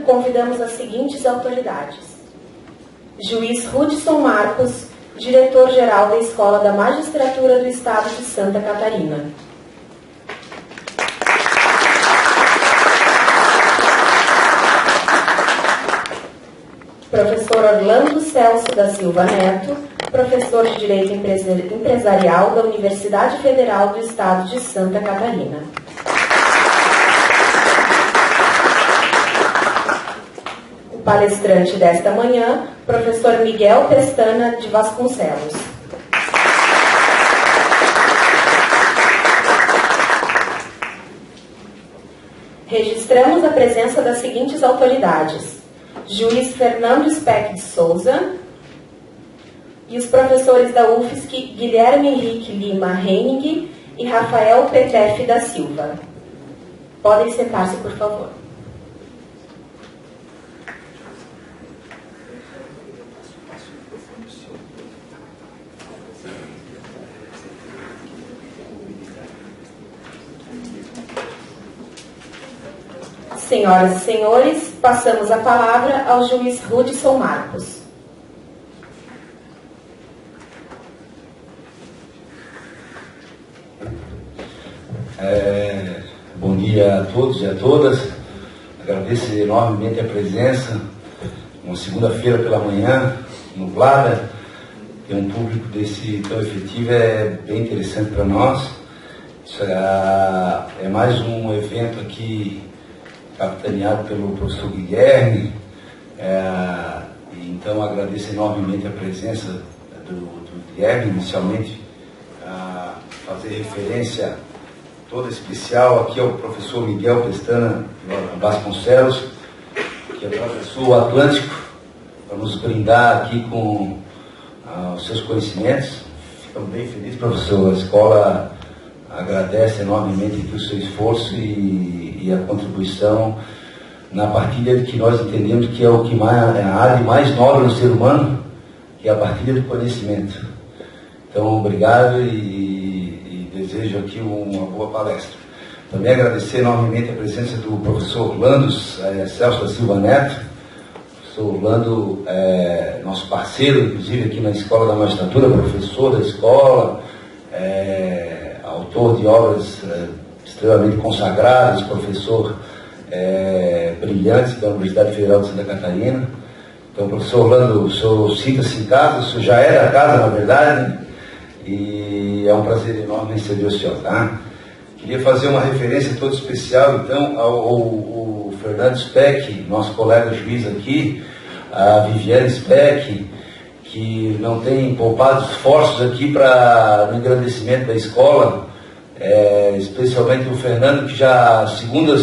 convidamos as seguintes autoridades: Juiz Hudson Marcos, diretor-geral da Escola da Magistratura do Estado de Santa Catarina. Professor Orlando Celso da Silva Neto, professor de Direito Empresarial da Universidade Federal do Estado de Santa Catarina. O palestrante desta manhã, professor Miguel Pestana de Vasconcelos. Registramos a presença das seguintes autoridades: Juiz Fernando Speck de Souza e os professores da UFSC Guilherme Henrique Lima Henning e Rafael Petef da Silva. Podem sentar-se, por favor. Senhoras e senhores, passamos a palavra ao juiz Hudson Marcos. Bom dia a todos e a todas. Agradeço enormemente a presença. Uma segunda-feira pela manhã, nublada, ter um público desse tão efetivo é bem interessante para nós. Isso é mais um evento aqui capitaneado pelo professor Guilherme, então agradeço enormemente a presença do Guilherme, inicialmente fazer referência toda especial aqui ao professor Miguel Pestana Vasconcelos, que atravessou o Atlântico para nos brindar aqui com os seus conhecimentos. Ficamos bem felizes, professor. A escola agradece enormemente aqui o seu esforço e a contribuição na partilha de que nós entendemos que é o que mais, é a área mais nobre do ser humano, que é a partilha do conhecimento. Então, obrigado e desejo aqui uma boa palestra. Também agradecer enormemente a presença do professor Orlando Celso da Silva Neto. O professor Orlando é nosso parceiro, inclusive, aqui na Escola da Magistratura, professor da escola, autor de obras extremamente consagradas, professor brilhante da Universidade Federal de Santa Catarina. Então, professor Orlando, o senhor sinta-se em casa, o senhor já é da casa, na verdade, e é um prazer enorme receber o senhor, tá? Queria fazer uma referência toda especial, então, ao Fernando Speck, nosso colega juiz aqui, a Viviane Speck, que não tem poupado esforços aqui para no engrandecimento da escola, especialmente o Fernando, que já segundo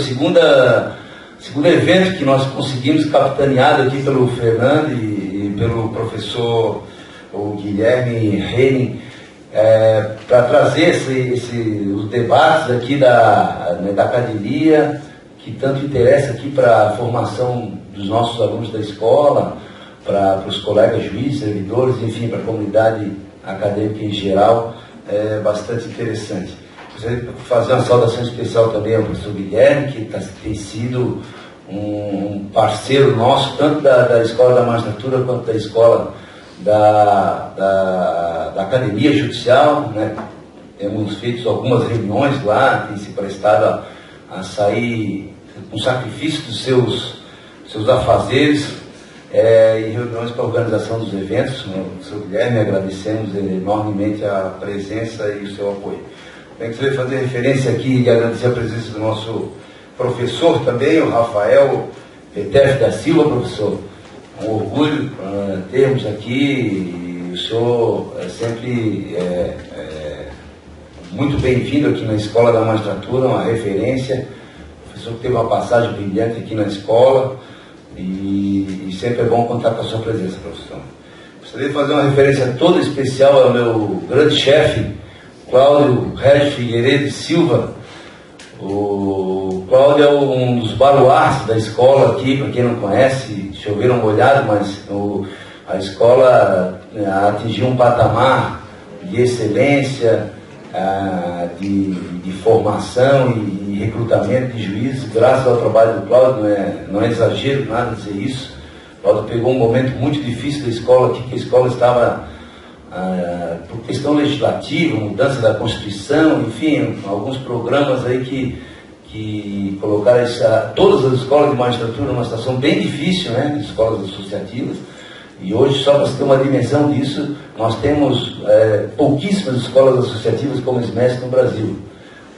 evento que nós conseguimos capitaneado aqui pelo Fernando e pelo professor o Guilherme Henning, para trazer os debates aqui da academia, que tanto interessa aqui para a formação dos nossos alunos da escola, para os colegas juízes, servidores, enfim, para a comunidade acadêmica em geral, é bastante interessante. Gostaria de fazer uma saudação especial também ao professor Guilherme, que tem sido um parceiro nosso, tanto da Escola da Magistratura quanto da Escola da Academia Judicial, né? Temos feito algumas reuniões lá, tem se prestado a sair com sacrifício dos seus afazeres, e reuniões para a organização dos eventos. O professor Guilherme, agradecemos enormemente a presença e o seu apoio. Bem, gostaria de fazer referência aqui e agradecer a presença do nosso professor também, o Rafael Petef da Silva. Professor, é um orgulho termos aqui, e o senhor é sempre muito bem-vindo aqui na Escola da Magistratura, uma referência, professor que teve uma passagem brilhante aqui na escola, e sempre é bom contar com a sua presença, professor. Gostaria de fazer uma referência toda especial ao meu grande chefe, Cláudio Regis Figueiredo Silva. O Cláudio é um dos baluartes da escola aqui, para quem não conhece, choveram molhado, mas a escola atingiu um patamar de excelência, de formação e recrutamento de juízes, graças ao trabalho do Cláudio, não é exagero nada dizer isso. O Cláudio pegou um momento muito difícil da escola aqui, que a escola estava, por questão legislativa, mudança da Constituição, enfim, alguns programas aí que colocaram todas as escolas de magistratura numa situação bem difícil, né, de escolas associativas. E hoje, só para você ter uma dimensão disso, nós temos pouquíssimas escolas associativas como SMESC no Brasil.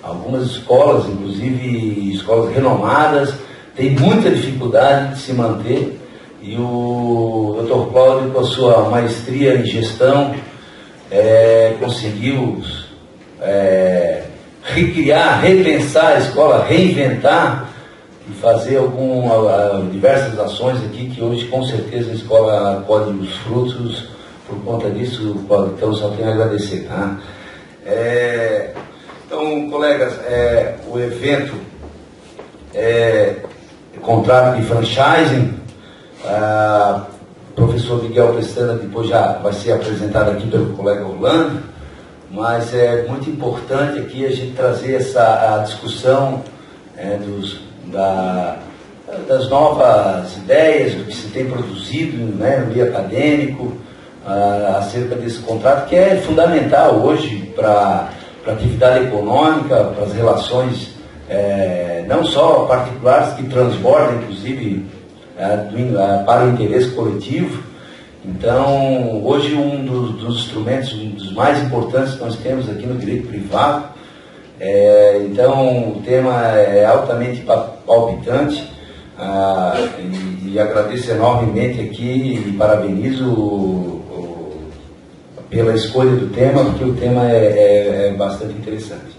Algumas escolas, inclusive escolas renomadas, têm muita dificuldade de se manter. E o Dr. Cláudio, com a sua maestria em gestão, conseguiu recriar, repensar a escola, reinventar e fazer diversas ações aqui que hoje com certeza a escola colhe os frutos por conta disso. Então só tenho a agradecer, tá? Então, colegas, o evento contrato de franchising, o professor Miguel Pestana depois já vai ser apresentado aqui pelo colega Orlando, mas é muito importante aqui a gente trazer a discussão das novas ideias, do que se tem produzido, né, no meio acadêmico, acerca desse contrato, que é fundamental hoje para a atividade econômica, para as relações, não só particulares, que transbordam, inclusive, para o interesse coletivo. Então, hoje um dos instrumentos, um dos mais importantes que nós temos aqui no direito privado. Então, o tema é altamente palpitante, e agradeço enormemente aqui e parabenizo pela escolha do tema, porque o tema é bastante interessante.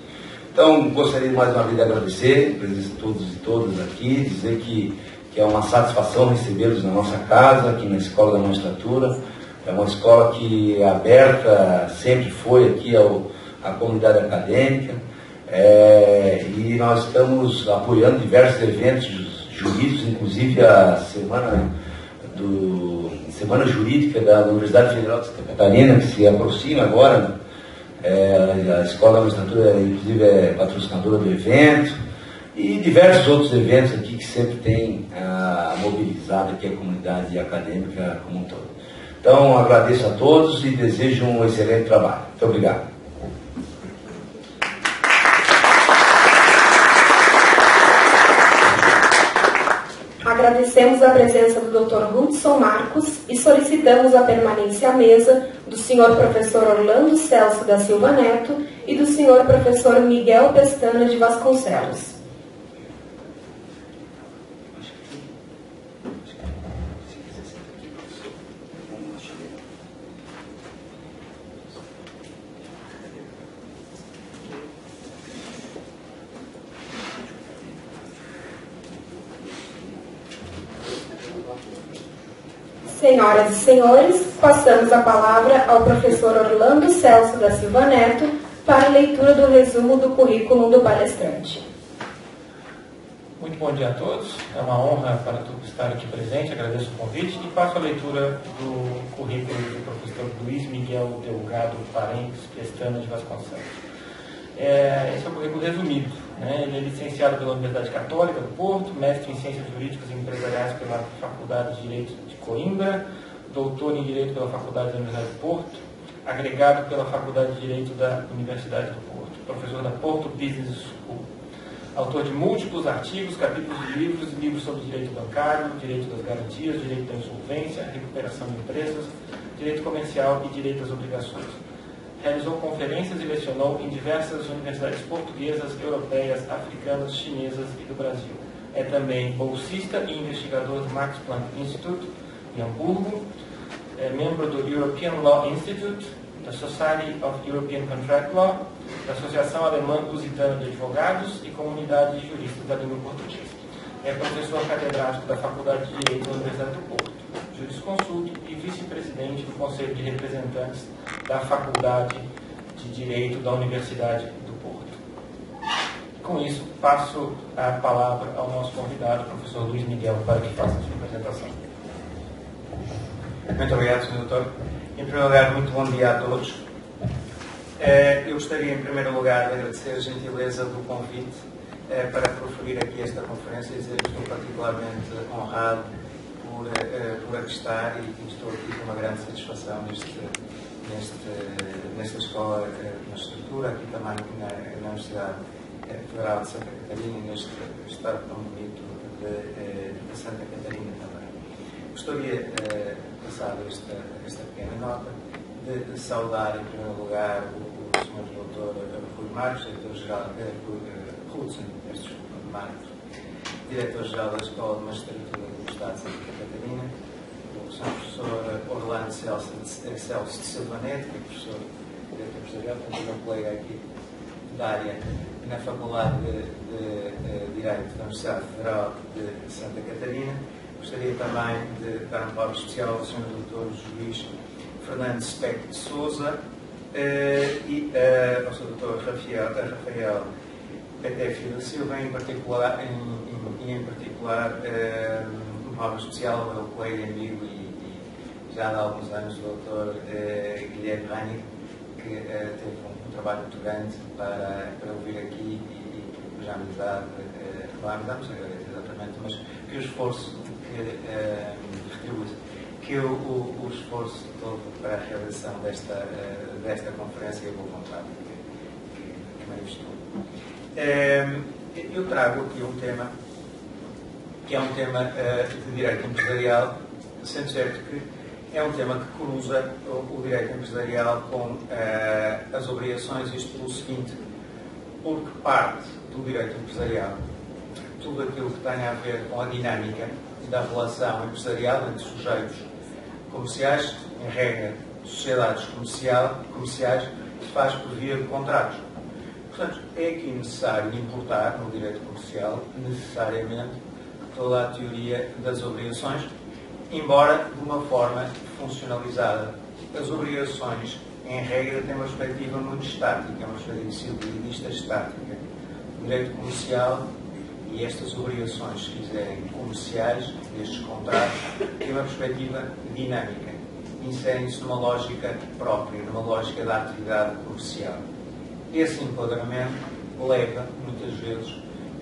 Então, gostaria mais uma vez de agradecer a presença de todos e todas aqui, dizer que é uma satisfação recebê-los na nossa casa, aqui na Escola da Magistratura. É uma escola que é aberta, sempre foi aqui à comunidade acadêmica. E nós estamos apoiando diversos eventos jurídicos, inclusive a Semana Jurídica da Universidade Federal de Santa Catarina, que se aproxima agora. A Escola da Magistratura, inclusive, é patrocinadora do evento, e diversos outros eventos aqui que sempre tem mobilizado aqui a comunidade acadêmica como um todo. Então, agradeço a todos e desejo um excelente trabalho. Muito obrigado. Agradecemos a presença do Dr. Hudson Marcos e solicitamos a permanência à mesa do Sr. Professor Orlando Celso da Silva Neto e do Sr. Professor Miguel Pestana de Vasconcelos. Senhoras e senhores, passamos a palavra ao professor Orlando Celso da Silva Neto para a leitura do resumo do currículo do palestrante. Muito bom dia a todos. É uma honra para todos estar aqui presente. Agradeço o convite e passo a leitura do currículo do professor Luiz Miguel Delgado Parentes Pestana de Vasconcelos. Esse é o currículo resumido, né? Ele é licenciado pela Universidade Católica do Porto, mestre em Ciências Jurídicas e Empresariais pela Faculdade de Direito de Coimbra, doutor em Direito pela Faculdade da Universidade do Porto, agregado pela Faculdade de Direito da Universidade do Porto, professor da Porto Business School, autor de múltiplos artigos, capítulos de livros sobre direito bancário, direito das garantias, direito da insolvência, recuperação de empresas, direito comercial e direito às obrigações. Realizou conferências e lecionou em diversas universidades portuguesas, europeias, africanas, chinesas e do Brasil. É também bolsista e investigador do Max Planck Institute, em Hamburgo. É membro do European Law Institute, da Society of European Contract Law, da Associação Alemã Lusitana de Advogados e Comunidade de Juristas da Língua Portuguesa. É professor catedrático da Faculdade de Direito da Universidade do Porto, jurisconsulto e vice-presidente do Conselho de Representantes da Faculdade de Direito da Universidade do Porto. Com isso, passo a palavra ao nosso convidado, professor Luiz Miguel, para que faça a sua apresentação. Muito obrigado, Sr. Doutor. Em primeiro lugar, muito bom dia a todos. Eu gostaria, em primeiro lugar, de agradecer a gentileza do convite para proferir aqui esta conferência e dizer que estou particularmente honrado por aqui estar e estou aqui com uma grande satisfação nesta escola, na estrutura, aqui também na Universidade Federal de Santa Catarina, neste estado tão bonito de Santa Catarina também. Gostaria, passado esta pequena nota, de saudar, em primeiro lugar, o Sr. Dr. Rui Marques, diretor-geral, diretor-geral da Escola de Magistratura do Estado de Santa Catarina, o Sr. Professor Orlando Celso de Silva Neto, que é professor diretor empresarial, tenho um colega aqui da área na Faculdade de Direito da Universidade Federal de Santa Catarina. Gostaria também de dar um palavra especial ao Sr. Dr. Juiz Fernando Speck de Sousa e ao Sr. Dr. Rafael Petéfio da Silva, em particular, uma palavra especial ao meu colega, amigo e já há alguns anos, o Dr. Guilherme Rani, que teve um trabalho muito grande para ouvir aqui e cuja amizade, não sei exatamente, mas que o esforço que o esforço todo para a realização desta conferência e a boa vontade que manifestou. Eu trago aqui um tema que é um tema de direito empresarial, sendo certo que é um tema que cruza o direito empresarial com as obrigações, isto pelo seguinte, porque parte do direito empresarial tudo aquilo que tem a ver com a dinâmica da relação empresarial entre sujeitos comerciais, em regra, sociedades comerciais, se faz por via de contratos. Portanto, é aqui necessário importar no direito comercial, necessariamente, toda a teoria das obrigações, embora de uma forma funcionalizada. As obrigações, em regra, têm uma perspectiva muito estática, uma perspectiva civilista estática. O direito comercial e estas obrigações, se quiserem, comerciais, destes contratos, têm uma perspectiva dinâmica. Inserem-se numa lógica própria, numa lógica da atividade comercial. Esse enquadramento leva, muitas vezes,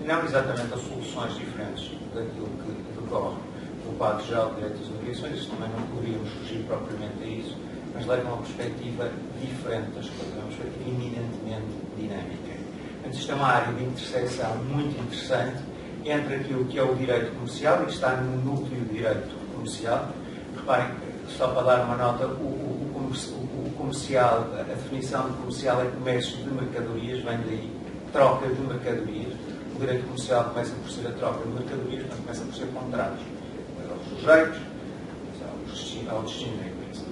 não exatamente a soluções diferentes daquilo que decorre no quadro geral de direito das obrigações, isto também não poderíamos fugir propriamente a isso, mas leva a uma perspectiva diferente das coisas, uma perspectiva eminentemente dinâmica. Portanto, isto é uma área de intersecção muito interessante entre aquilo que é o direito comercial e que está no núcleo do direito comercial. Reparem, só para dar uma nota, o comercial, a definição de comercial é comércio de mercadorias, vem daí, troca de mercadorias. O direito comercial começa por ser a troca de mercadorias, portanto começa por ser contratos aos sujeitos, ao destino da empresa.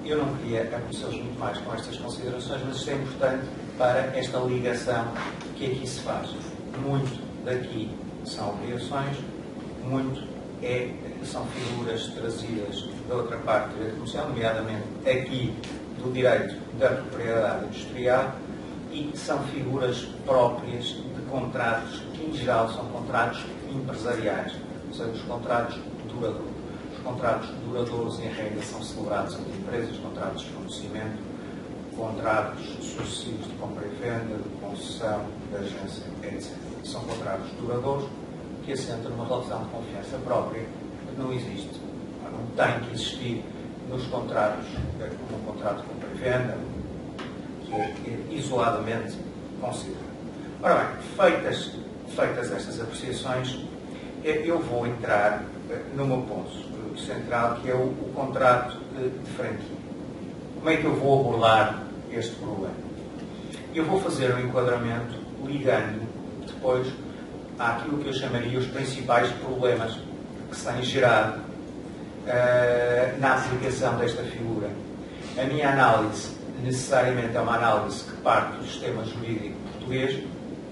Eu não queria conhecê-los muito mais com estas considerações, mas isto é importante para esta ligação que aqui se faz. Muito daqui são obrigações, muito são figuras trazidas da outra parte do direito comercial, nomeadamente aqui do direito da propriedade industrial, e são figuras próprias de contratos que, em geral, são contratos empresariais, ou seja, os contratos duradouros. Os contratos duradouros, em regra, são celebrados entre empresas, contratos de fornecimento, contratos sucessivos de compra e venda, de concessão, de agência, etc. São contratos duradouros que assentam numa relação de confiança própria que não existe. Não tem que existir nos contratos, como um contrato de compra e venda, que é isoladamente considerado. Ora bem, feitas estas apreciações, eu vou entrar no meu ponto central, que é o contrato de franquia. Como é que eu vou abordar este problema? Eu vou fazer um enquadramento ligando depois àquilo que eu chamaria os principais problemas que se têm gerado na aplicação desta figura. A minha análise, necessariamente, é uma análise que parte do sistema jurídico português,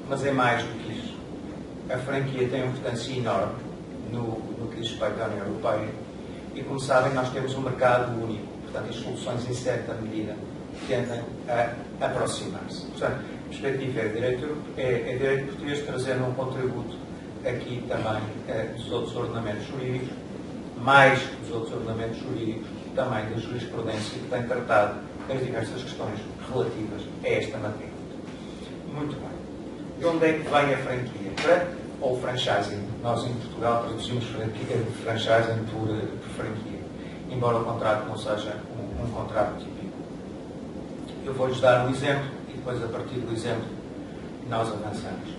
mas é mais do que isso. A franquia tem uma importância enorme no que diz respeito à União Europeia e, como sabem, nós temos um mercado único. Portanto, as soluções, em certa medida, tendem a aproximar-se. Portanto, a perspectiva é direito português, trazendo um contributo aqui também dos outros ordenamentos jurídicos, mais dos outros ordenamentos jurídicos, também da jurisprudência que tem tratado as diversas questões relativas a esta matéria. Muito bem. De onde é que vem a franquia? Ou franchising? Nós em Portugal traduzimos franchising por franquia, embora o contrato não seja um contrato típico. Eu vou-lhes dar um exemplo e depois, a partir do exemplo, nós avançamos.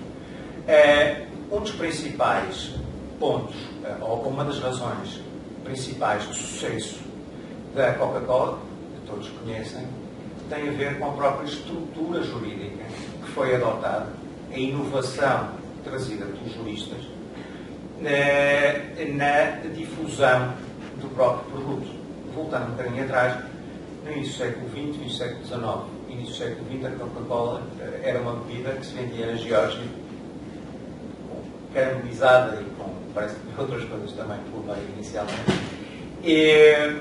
Um dos principais pontos, ou uma das razões principais de sucesso da Coca-Cola, que todos conhecem, tem a ver com a própria estrutura jurídica que foi adotada, a inovação trazida pelos juristas na difusão do próprio produto. Voltando um bocadinho atrás, no início do século XX, no início do século XIX, início do século XX, a Coca-Cola era uma bebida que se vendia na Geórgia, caramelizada e com, parece que outras coisas também pelo meio inicialmente,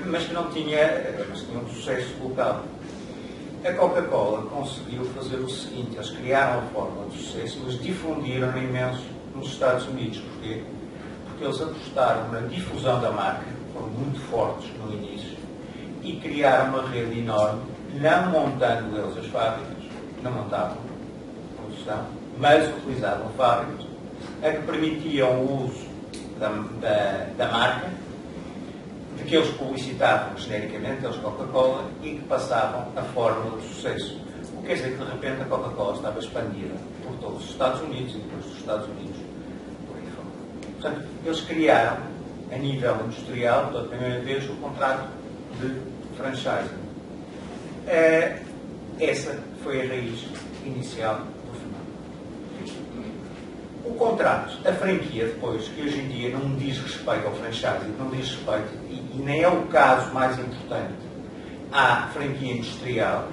mas que não tinha, um sucesso local. A Coca-Cola conseguiu fazer o seguinte: eles criaram a fórmula de sucesso, mas difundiram imenso nos Estados Unidos. Porquê? Porque eles apostaram na difusão da marca, foram muito fortes no início, e criaram uma rede enorme, não montando eles as fábricas, não montavam produção, mas utilizavam fábricas, a que permitiam o uso da marca, de que eles publicitavam genericamente, eles Coca-Cola, e que passavam a fórmula de sucesso. O que quer dizer que de repente a Coca-Cola estava expandida por todos os Estados Unidos e depois dos Estados Unidos por aí fora. Portanto, eles criaram, a nível industrial, pela primeira vez, o contrato de franchising. Essa foi a raiz inicial do fenómeno. O contrato, a franquia depois, que hoje em dia não diz respeito ao franchising, não diz respeito, e nem é o caso mais importante, à franquia industrial,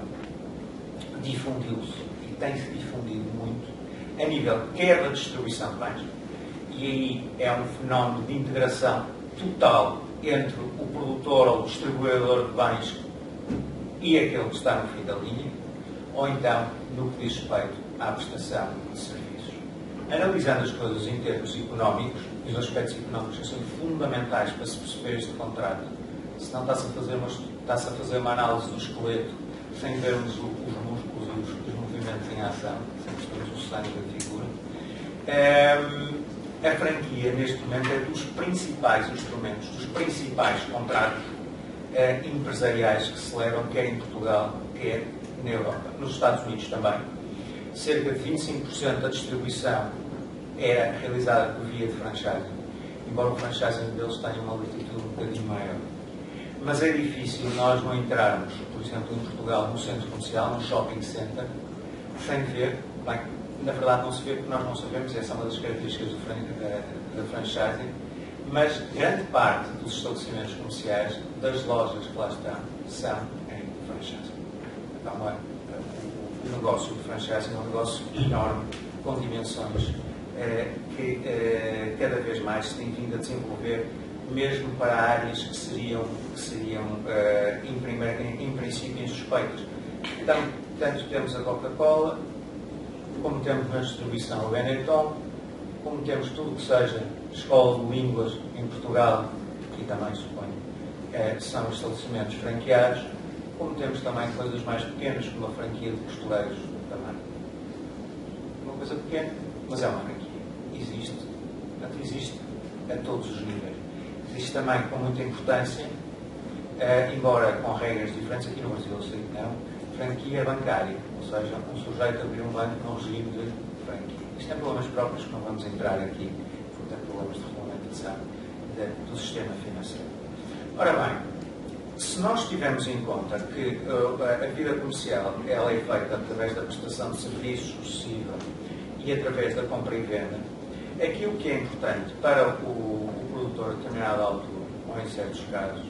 difundiu-se e tem-se difundido muito, a nível quer da distribuição de bens, e aí é um fenómeno de integração total entre o produtor ou o distribuidor de bens e aquele que está no fim da linha, ou então no que diz respeito à prestação de serviços. Analisando as coisas em termos económicos, e os aspectos económicos são fundamentais para se perceber este contrato, senão está-se a fazer uma análise do esqueleto sem vermos os músculos e os movimentos em ação, sem percebermos o sangue da figura. A franquia, neste momento, é dos principais instrumentos, dos principais contratos empresariais que se celebram, quer em Portugal, quer na Europa. Nos Estados Unidos também. Cerca de 25% da distribuição era realizada por via de franchising, embora o franchising deles tenha uma latitude um bocadinho maior. Mas é difícil nós não entrarmos, por exemplo, em Portugal, no centro comercial, no shopping center, sem ver, bem, na verdade não se vê porque nós não sabemos, essa é uma das características da franchising, mas grande parte dos estabelecimentos comerciais, das lojas que lá estão, são em franchising. Então, o negócio de franchising é um negócio enorme, com dimensões que cada vez mais se tem vindo a desenvolver, mesmo para áreas que seriam em princípio insuspeitas. Então, tanto temos a Coca-Cola, como temos na distribuição o Benetton, como temos tudo que seja escola de línguas em Portugal, que também suponho são estabelecimentos franqueados, como temos também coisas mais pequenas, como a franquia de costureiros também. Uma coisa pequena, mas é uma franquia. Existe. Portanto, existe a todos os níveis. Existe também com muita importância, embora com regras diferentes, aqui no Brasil eu sei que não, franquia bancária, ou seja, um sujeito abrir um banco no regime de franquia. Isto tem problemas próprios que não vamos entrar aqui, portanto, problemas de regulamentação do sistema financeiro. Ora bem, se nós tivermos em conta que a vida comercial ela é feita através da prestação de serviços sucessiva e através da compra e venda, aquilo que é importante para o produtor a determinada altura, ou em certos casos,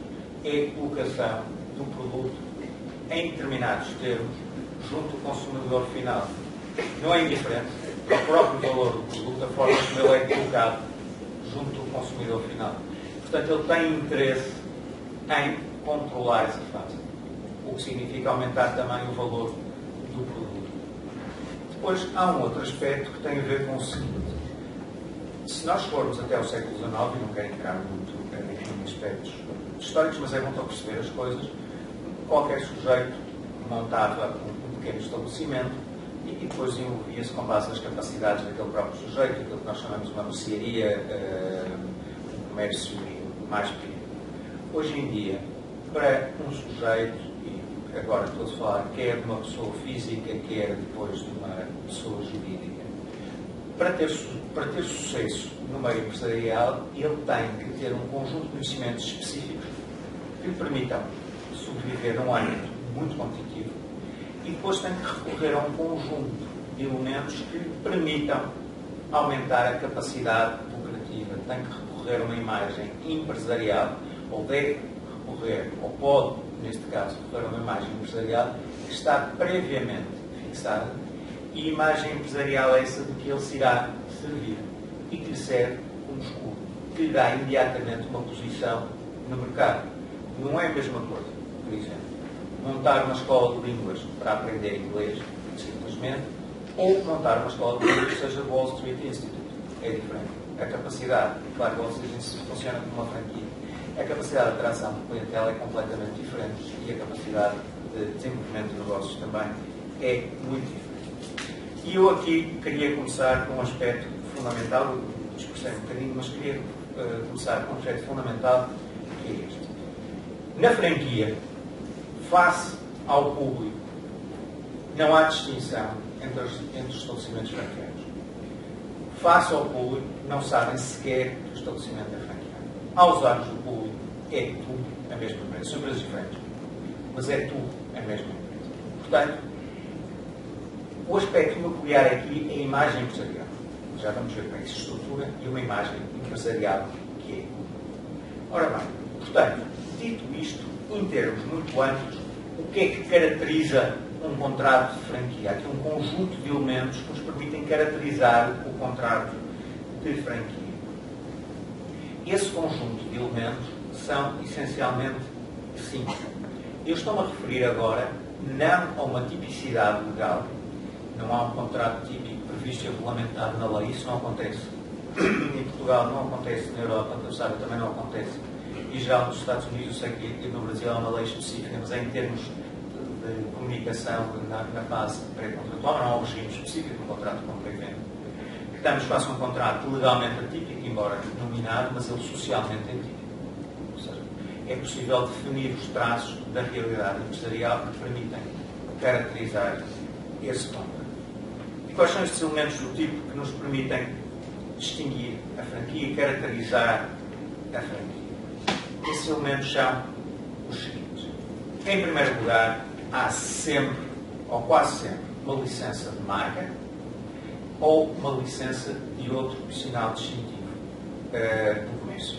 é a colocação do produto em determinados termos junto ao consumidor final. Não é indiferente ao próprio valor do produto, a forma como ele é colocado junto ao consumidor final. Portanto, ele tem interesse em controlar essa fase, o que significa aumentar também o valor do produto. Depois, há um outro aspecto que tem a ver com o seguinte: se nós formos até o século XIX, e não quero entrar muito em aspectos históricos, mas é bom para perceber as coisas, qualquer sujeito, montava um pequeno estabelecimento e depois envolvia-se com base nas capacidades daquele próprio sujeito, aquilo que nós chamamos de uma mercearia, um comércio mais pequeno. Hoje em dia, para um sujeito, e agora estou a falar quer de uma pessoa física, quer depois de uma pessoa jurídica, para ter sucesso no meio empresarial, ele tem que ter um conjunto de conhecimentos específicos que lhe permitam sobreviver num âmbito muito competitivo e depois tem que recorrer a um conjunto de elementos que lhe permitam aumentar a capacidade lucrativa. Tem que recorrer a uma imagem empresarial, ou deve recorrer, ou pode, neste caso, recorrer a uma imagem empresarial que está previamente fixada, e a imagem empresarial é essa de que ele se irá servir e que lhe serve como escudo, que lhe dá imediatamente uma posição no mercado. Não é a mesma coisa, por exemplo, montar uma escola de línguas para aprender inglês, simplesmente, ou montar uma escola de línguas que seja Wall Street Institute. É diferente. A capacidade, claro que Wall Street Institute funciona como uma franquia, a capacidade de atração do clientela é completamente diferente e a capacidade de desenvolvimento de negócios também é muito diferente. E eu aqui queria começar com um aspecto fundamental, eu discursei um bocadinho, mas queria começar com um aspecto fundamental, que é este. Na franquia, face ao público, não há distinção entre os estabelecimentos franqueados. Face ao público, não sabem sequer que o estabelecimento é franqueado. Aos olhos do público, é tudo a mesma empresa. São empresas diferentes, mas é tudo a mesma empresa. Portanto, o aspecto nuclear aqui é a imagem empresarial. Já vamos ver como é que se estrutura e uma imagem empresarial que é. Ora bem, portanto, dito isto, em termos muito amplos, o que é que caracteriza um contrato de franquia? Aqui um conjunto de elementos que nos permitem caracterizar o contrato de franquia. Esse conjunto de elementos são essencialmente 5. Eu estou-me a referir agora não a uma tipicidade legal. Não há um contrato típico previsto e regulamentado na lei. Isso não acontece. Em Portugal não acontece, na Europa, também não acontece. E já nos Estados Unidos, eu sei que no Brasil há uma lei específica, mas em termos de comunicação na fase pré-contratual, não há um regime específico no contrato de compra e venda. Estamos quase um contrato legalmente atípico, embora nominado, mas ele socialmente é típico. Ou seja, é possível definir os traços da realidade empresarial que permitem caracterizar esse contrato. E quais são estes elementos do tipo que nos permitem distinguir a franquia e caracterizar a franquia? Esses elementos são os seguintes. Em primeiro lugar, há sempre, ou quase sempre, uma licença de marca ou uma licença de outro sinal distintivo do comércio.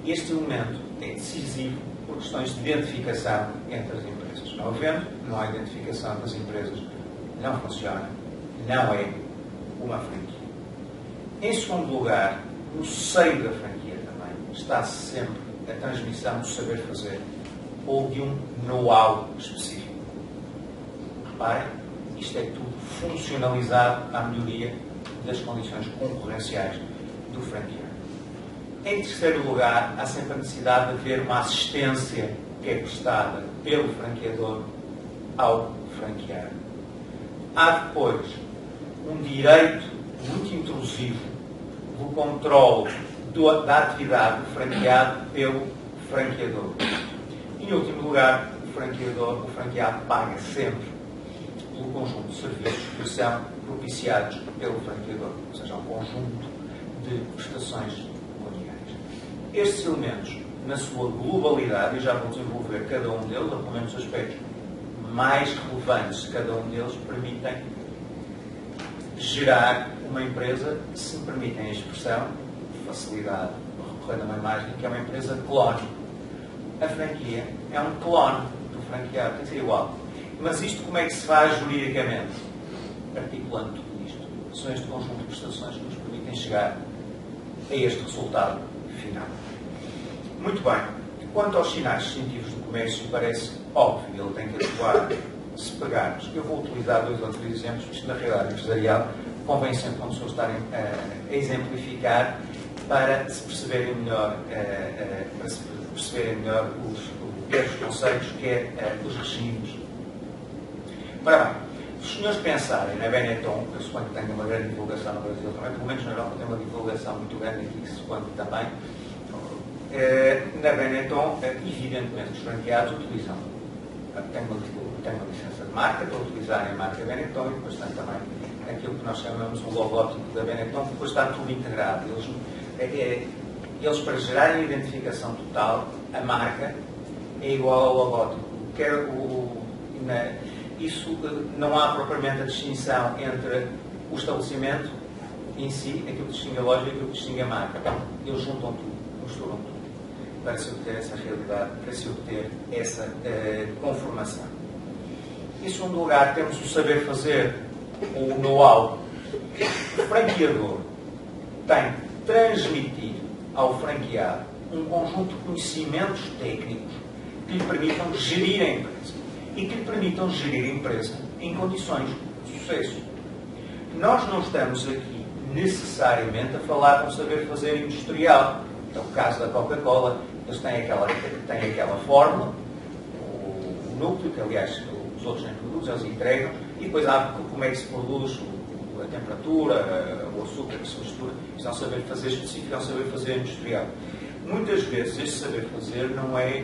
Este elemento é decisivo por questões de identificação entre as empresas. Não havendo, não há identificação das empresas, não funciona, não é uma franquia. Em segundo lugar, no seio da franquia também, está sempre a transmissão do saber fazer ou de um know-how específico. Reparem, isto é tudo funcionalizado à melhoria das condições concorrenciais do franqueado. Em terceiro lugar, há sempre a necessidade de haver uma assistência que é prestada pelo franqueador ao franqueado. Há depois um direito muito intrusivo do controle da atividade do franqueado pelo franqueador. Em último lugar, o franqueado paga sempre pelo conjunto de serviços que são propiciados pelo franqueador, ou seja, um conjunto de prestações mundiais. Estes elementos, na sua globalidade, e já vou desenvolver cada um deles, ou pelo menos os aspectos mais relevantes de cada um deles, permitem gerar uma empresa, se me permitem a expressão, de facilidade, recorrendo a uma imagem, que é uma empresa clone. A franquia é um clone do franqueado, tem que ser igual. Mas isto como é que se faz juridicamente? Articulando tudo isto. São este conjunto de prestações que nos permitem chegar a este resultado final. Muito bem. Quanto aos sinais distintivos do comércio, parece óbvio, ele tem que atuar. Se pegarmos, eu vou utilizar 2 ou 3 exemplos, porque na realidade empresarial convém sempre quando pessoas estarem a exemplificar para se perceberem melhor, os conceitos, que é os regimes Ora bem, se os senhores pensarem na Benetton, eu suponho que tenha uma grande divulgação no Brasil também, pelo menos na Europa tem uma divulgação muito grande aqui, suponho que também. Na Benetton, evidentemente, os franqueados utilizam, têm uma licença de marca para utilizarem a marca Benetton e depois tem também aquilo que nós chamamos o logótipo da Benetton, que depois está tudo integrado. Eles para gerarem a identificação total, a marca é igual ao logótipo. Isso não há propriamente a distinção entre o estabelecimento em si, aquilo que distingue a loja e aquilo que distingue a marca. Eles juntam tudo, misturam tudo, para se obter essa realidade, para se obter essa conformação. Em segundo lugar, temos o saber fazer, o know-how. O franqueador tem que transmitir ao franqueado um conjunto de conhecimentos técnicos que lhe permitam gerir a empresa e que lhe permitam gerir a empresa em condições de sucesso. Nós não estamos aqui necessariamente a falar de um saber fazer industrial. É o caso da Coca-Cola, eles têm aquela fórmula, o núcleo, que aliás os outros nem produzem, eles entregam, e depois há como é que se produz, a temperatura, o açúcar que se mistura. Isto é um saber fazer específico, é um saber fazer industrial. Muitas vezes este saber fazer não é,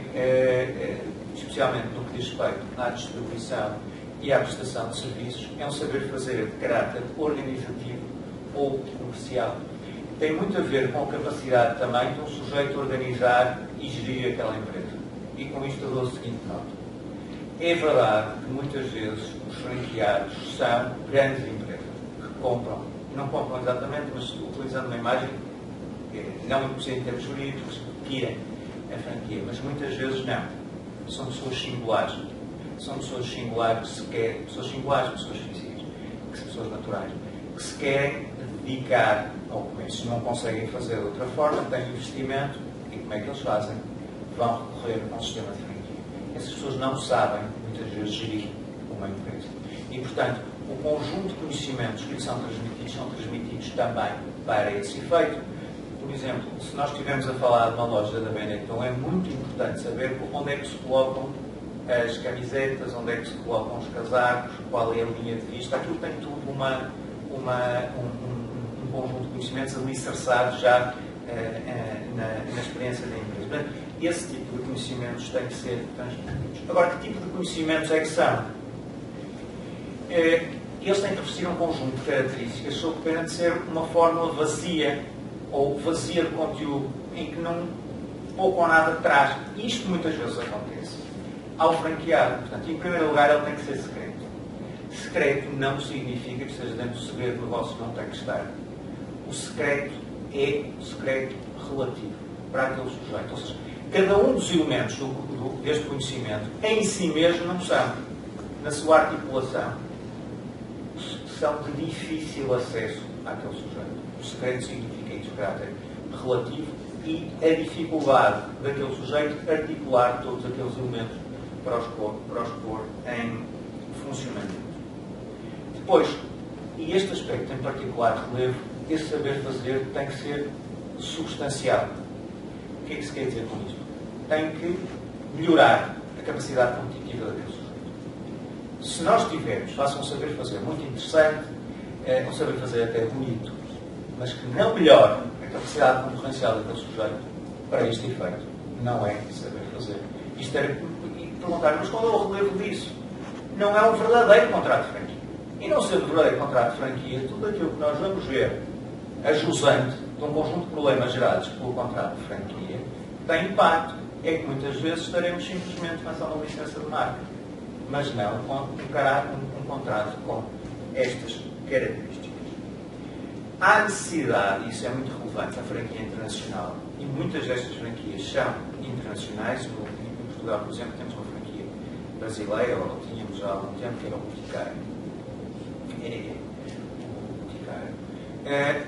especialmente no que diz respeito à distribuição e à prestação de serviços, é um saber fazer de caráter organizativo ou comercial. Tem muito a ver com a capacidade também de um sujeito organizar e gerir aquela empresa. E com isto eu dou a seguinte nota. É verdade que muitas vezes os franqueados são grandes empresas que compram, não compram exatamente, mas utilizando uma imagem não em termos jurídicos, tirem a franquia, mas muitas vezes não. São pessoas singulares. São pessoas singulares que se querem, pessoas físicas, que são pessoas naturais, que se querem dedicar ao comércio. Não conseguem fazer de outra forma, têm investimento, e como é que eles fazem? Vão recorrer a um sistema de franquia. Essas pessoas não sabem, muitas vezes, gerir uma empresa. E, portanto, o conjunto de conhecimentos que lhes são transmitidos também para esse efeito. Por exemplo, se nós estivermos a falar de uma loja da Benetton, é muito importante saber onde é que se colocam as camisetas, onde é que se colocam os casacos, qual é a linha de vista. Aquilo tem tudo um conjunto de conhecimentos alicerçados já na experiência da empresa. Portanto, esse tipo de conhecimentos tem que ser transmitidos. Agora, que tipo de conhecimentos é que são? Eles têm que revestir um conjunto de características sob pena de ser uma fórmula vazia ou vazia de conteúdo, em que pouco ou nada traz. Isto muitas vezes acontece ao franqueado. Portanto, em primeiro lugar, ele tem que ser secreto. Secreto não significa que esteja dentro do segredo do negócio, não tem que estar. O secreto é o secreto relativo para aquele sujeito. Ou seja, cada um dos elementos deste conhecimento em si mesmo não são, na sua articulação, são de difícil acesso àquele sujeito. O secreto significa isso, caráter relativo, e a dificuldade daquele sujeito articular todos aqueles elementos para os pôr em funcionamento. Depois, e este aspecto em particular relevo, esse saber fazer tem que ser substancial. O que é que se quer dizer com isto? Tem que melhorar a capacidade competitiva daquele sujeito. Se nós tivermos, faça um saber fazer muito interessante, um saber fazer até bonito, mas que não melhora a capacidade concorrencial daquele sujeito, para este efeito, não é saber fazer. Isto era perguntar, mas qual é o relevo disso? Não é um verdadeiro contrato de franquia. E não sendo um verdadeiro contrato de franquia, tudo aquilo que nós vamos ver a jusante de um conjunto de problemas gerados pelo contrato de franquia tem impacto. É que muitas vezes estaremos simplesmente a uma licença de marca, mas não um contrato com estas características. Há necessidade, isso é muito relevante, a franquia internacional, e muitas destas franquias são internacionais. Em Portugal, por exemplo, temos uma franquia brasileira, ou tínhamos há algum tempo, que era o Boticário.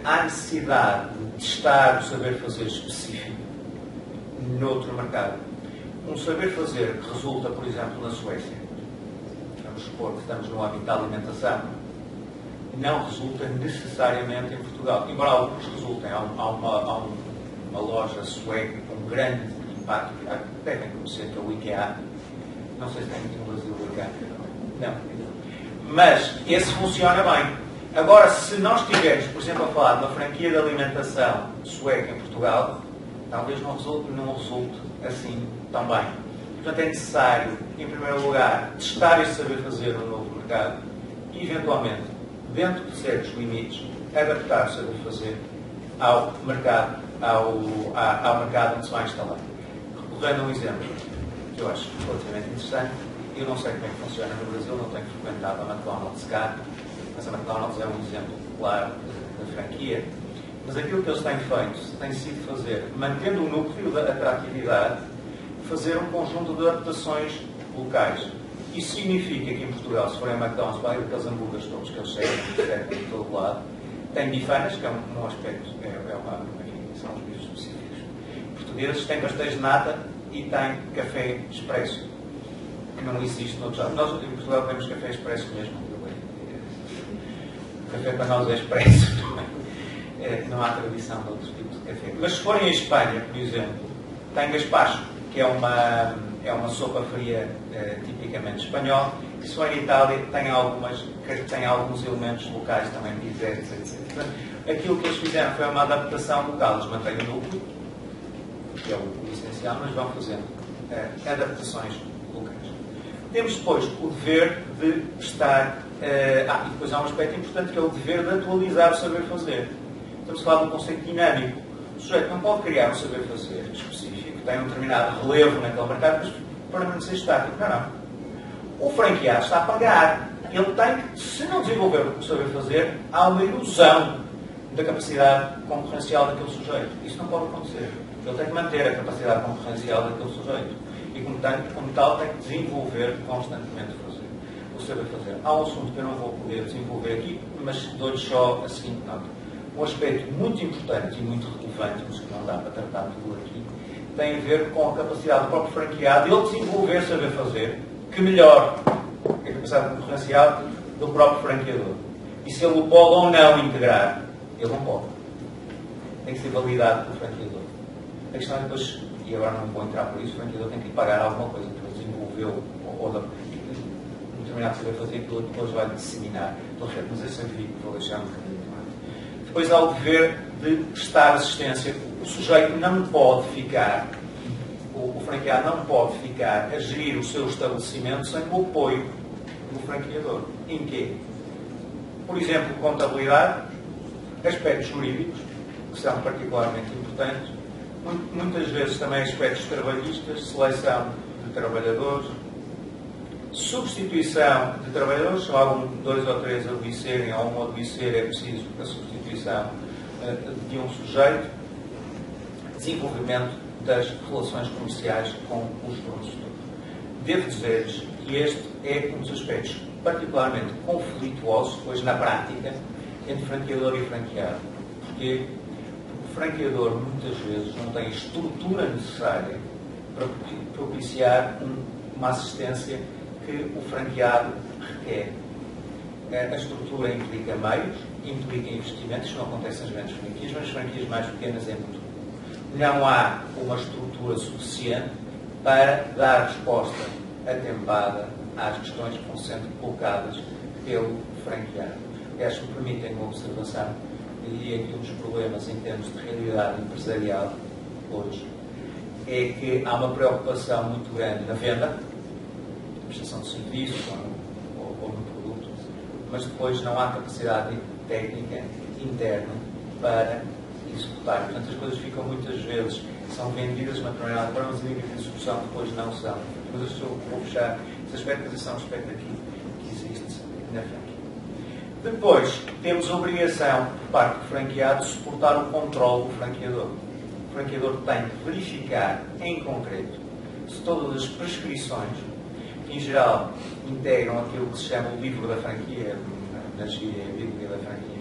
Há necessidade de testar o saber fazer específico noutro mercado. Um saber fazer que resulta, por exemplo, na Suécia, vamos supor que estamos no âmbito da alimentação, não resulta necessariamente em Portugal, embora alguns resultem. Há uma loja sueca com grande impacto, devem conhecer, que é o IKEA. Não sei se tem muito no Brasil o IKEA. Não. Mas esse funciona bem. Agora, se nós estivermos, por exemplo, a falar de uma franquia de alimentação sueca em Portugal, talvez não resulte assim tão bem. Portanto, é necessário, em primeiro lugar, testar este saber fazer no novo mercado e, eventualmente, dentro de certos limites, adaptar o saber fazer ao mercado, ao mercado onde se vai instalar. Recorrendo a um exemplo que eu acho relativamente interessante, eu não sei como é que funciona no Brasil, não tenho frequentado a McDonald's cá, mas a McDonald's é um exemplo claro da franquia. Mas aquilo que eles têm feito tem sido fazer, mantendo o núcleo da atratividade, fazer um conjunto de adaptações locais. Isso significa que em Portugal, se forem a McDonald's, vai aqueles hambúrgueres todos que eles servem de todo lado, tem bifanas, que é um aspecto, são os bifes específicos. Portugueses têm pastéis de nata e têm café expresso, que não existe noutros lados. Nós em Portugal temos café expresso mesmo. O café para nós é expresso. Não há tradição de outro tipo de café. Mas se forem a Espanha, por exemplo, tem gaspacho, que é uma sopa fria tipicamente espanhola. E se forem a Itália, tem alguns elementos locais também, pizzerias, etc. Portanto, aquilo que eles fizeram foi uma adaptação local. Eles mantêm o núcleo, que é o essencial, mas vão fazendo adaptações locais. Temos depois o dever de estar... e depois há um aspecto importante, que é o dever de atualizar o saber fazer. Estamos a falar de um conceito dinâmico. O sujeito não pode criar um saber fazer específico, que tem um determinado relevo naquele mercado, mas permanecer estático. Não. O franqueado está a pagar. Ele tem que, se não desenvolver o saber fazer, há uma ilusão da capacidade concorrencial daquele sujeito. Isso não pode acontecer. Ele tem que manter a capacidade concorrencial daquele sujeito. E, como tal, tem que desenvolver constantemente o saber fazer. Há um assunto que eu não vou poder desenvolver aqui, mas dou-lhe só a seguinte nota. Um aspecto muito importante e muito relevante, mas que não dá para tratar tudo aqui, tem a ver com a capacidade do próprio franqueado de ele desenvolver saber fazer, que melhor a capacidade concorrencial do próprio franqueador. E se ele o pode ou não integrar, ele não pode. Tem que ser validado pelo franqueador. A questão é depois, e agora não vou entrar por isso, o franqueador tem que lhe pagar alguma coisa para desenvolvê-lo ou um determinado saber fazer que ele depois vai disseminar. Mas esse eu vou deixar um bocadinho. Depois há o dever de prestar assistência. O sujeito não pode ficar, o franqueado não pode ficar a gerir o seu estabelecimento sem o apoio do franqueador. Em quê? Por exemplo, contabilidade, aspectos jurídicos, que são particularmente importantes, muitas vezes também aspectos trabalhistas, seleção de trabalhadores, substituição de trabalhadores, se algum 2 ou 3 adoecerem ou um adoecer, é preciso a substituição de um sujeito, desenvolvimento das relações comerciais com os fornecedores. Devo dizer-lhes que este é um dos aspectos particularmente conflituosos, pois na prática, entre franqueador e franqueado. Porque o franqueador muitas vezes não tem a estrutura necessária para propiciar uma assistência que o franqueado requer. A estrutura implica meios, implica investimentos, isso não acontece nas grandes franquias, mas nas franquias mais pequenas é muito comum. Não há uma estrutura suficiente para dar resposta atempada às questões que vão sendo colocadas pelo franqueado. Se me permitem uma observação, eu diria que um dos problemas em termos de realidade empresarial hoje é que há uma preocupação muito grande na venda, prestação de serviços ou no produto, mas depois não há capacidade técnica interna para executar. Portanto, as coisas ficam muitas vezes, são vendidas de uma determinada forma, mas a nível de execução depois não são. Mas eu vou fechar esse aspecto, mas esse é um aspecto aqui que existe na franquia. Depois, temos a obrigação, por parte do franqueado, de suportar o controle do franqueador. O franqueador tem que verificar, em concreto, se todas as prescrições, que em geral integram aquilo que se chama o livro da franquia, na gíria, a Bíblia da franquia,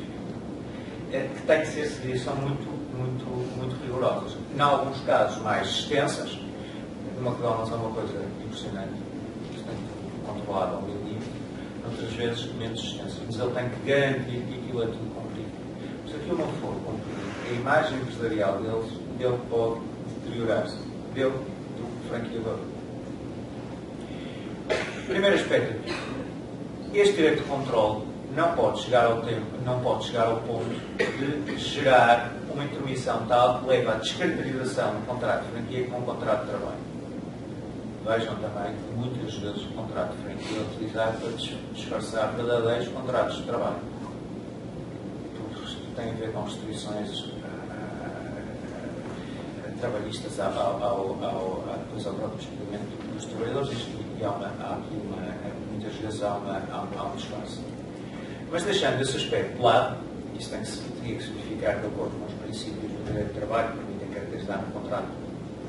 que tem que ser seguidas, são muito rigorosas. Em alguns casos mais extensas, o McDonald's é uma coisa impressionante, bastante controlada ao meu nível, outras vezes menos extensas, mas ele tem que garantir que aquilo é tudo cumprido. Se aquilo não for cumprido, a imagem empresarial dele pode deteriorar-se, dele do franqueador. Primeiro aspecto aqui. este direito de controle não pode chegar ao tempo, não pode chegar ao ponto de gerar uma intromissão tal que leva à descaracterização do contrato de franquia com o contrato de trabalho. Vejam também que muitas vezes o contrato de franquia é utilizado para disfarçar verdadeiros contratos de trabalho. Tudo tem a ver com restrições trabalhistas ao próprio despedimento dos trabalhadores e muitas vezes há um disfarce. Mas deixando esse aspecto de lado, isso teria que se verificar de acordo com os princípios do direito de trabalho que permitem caracterizar um contrato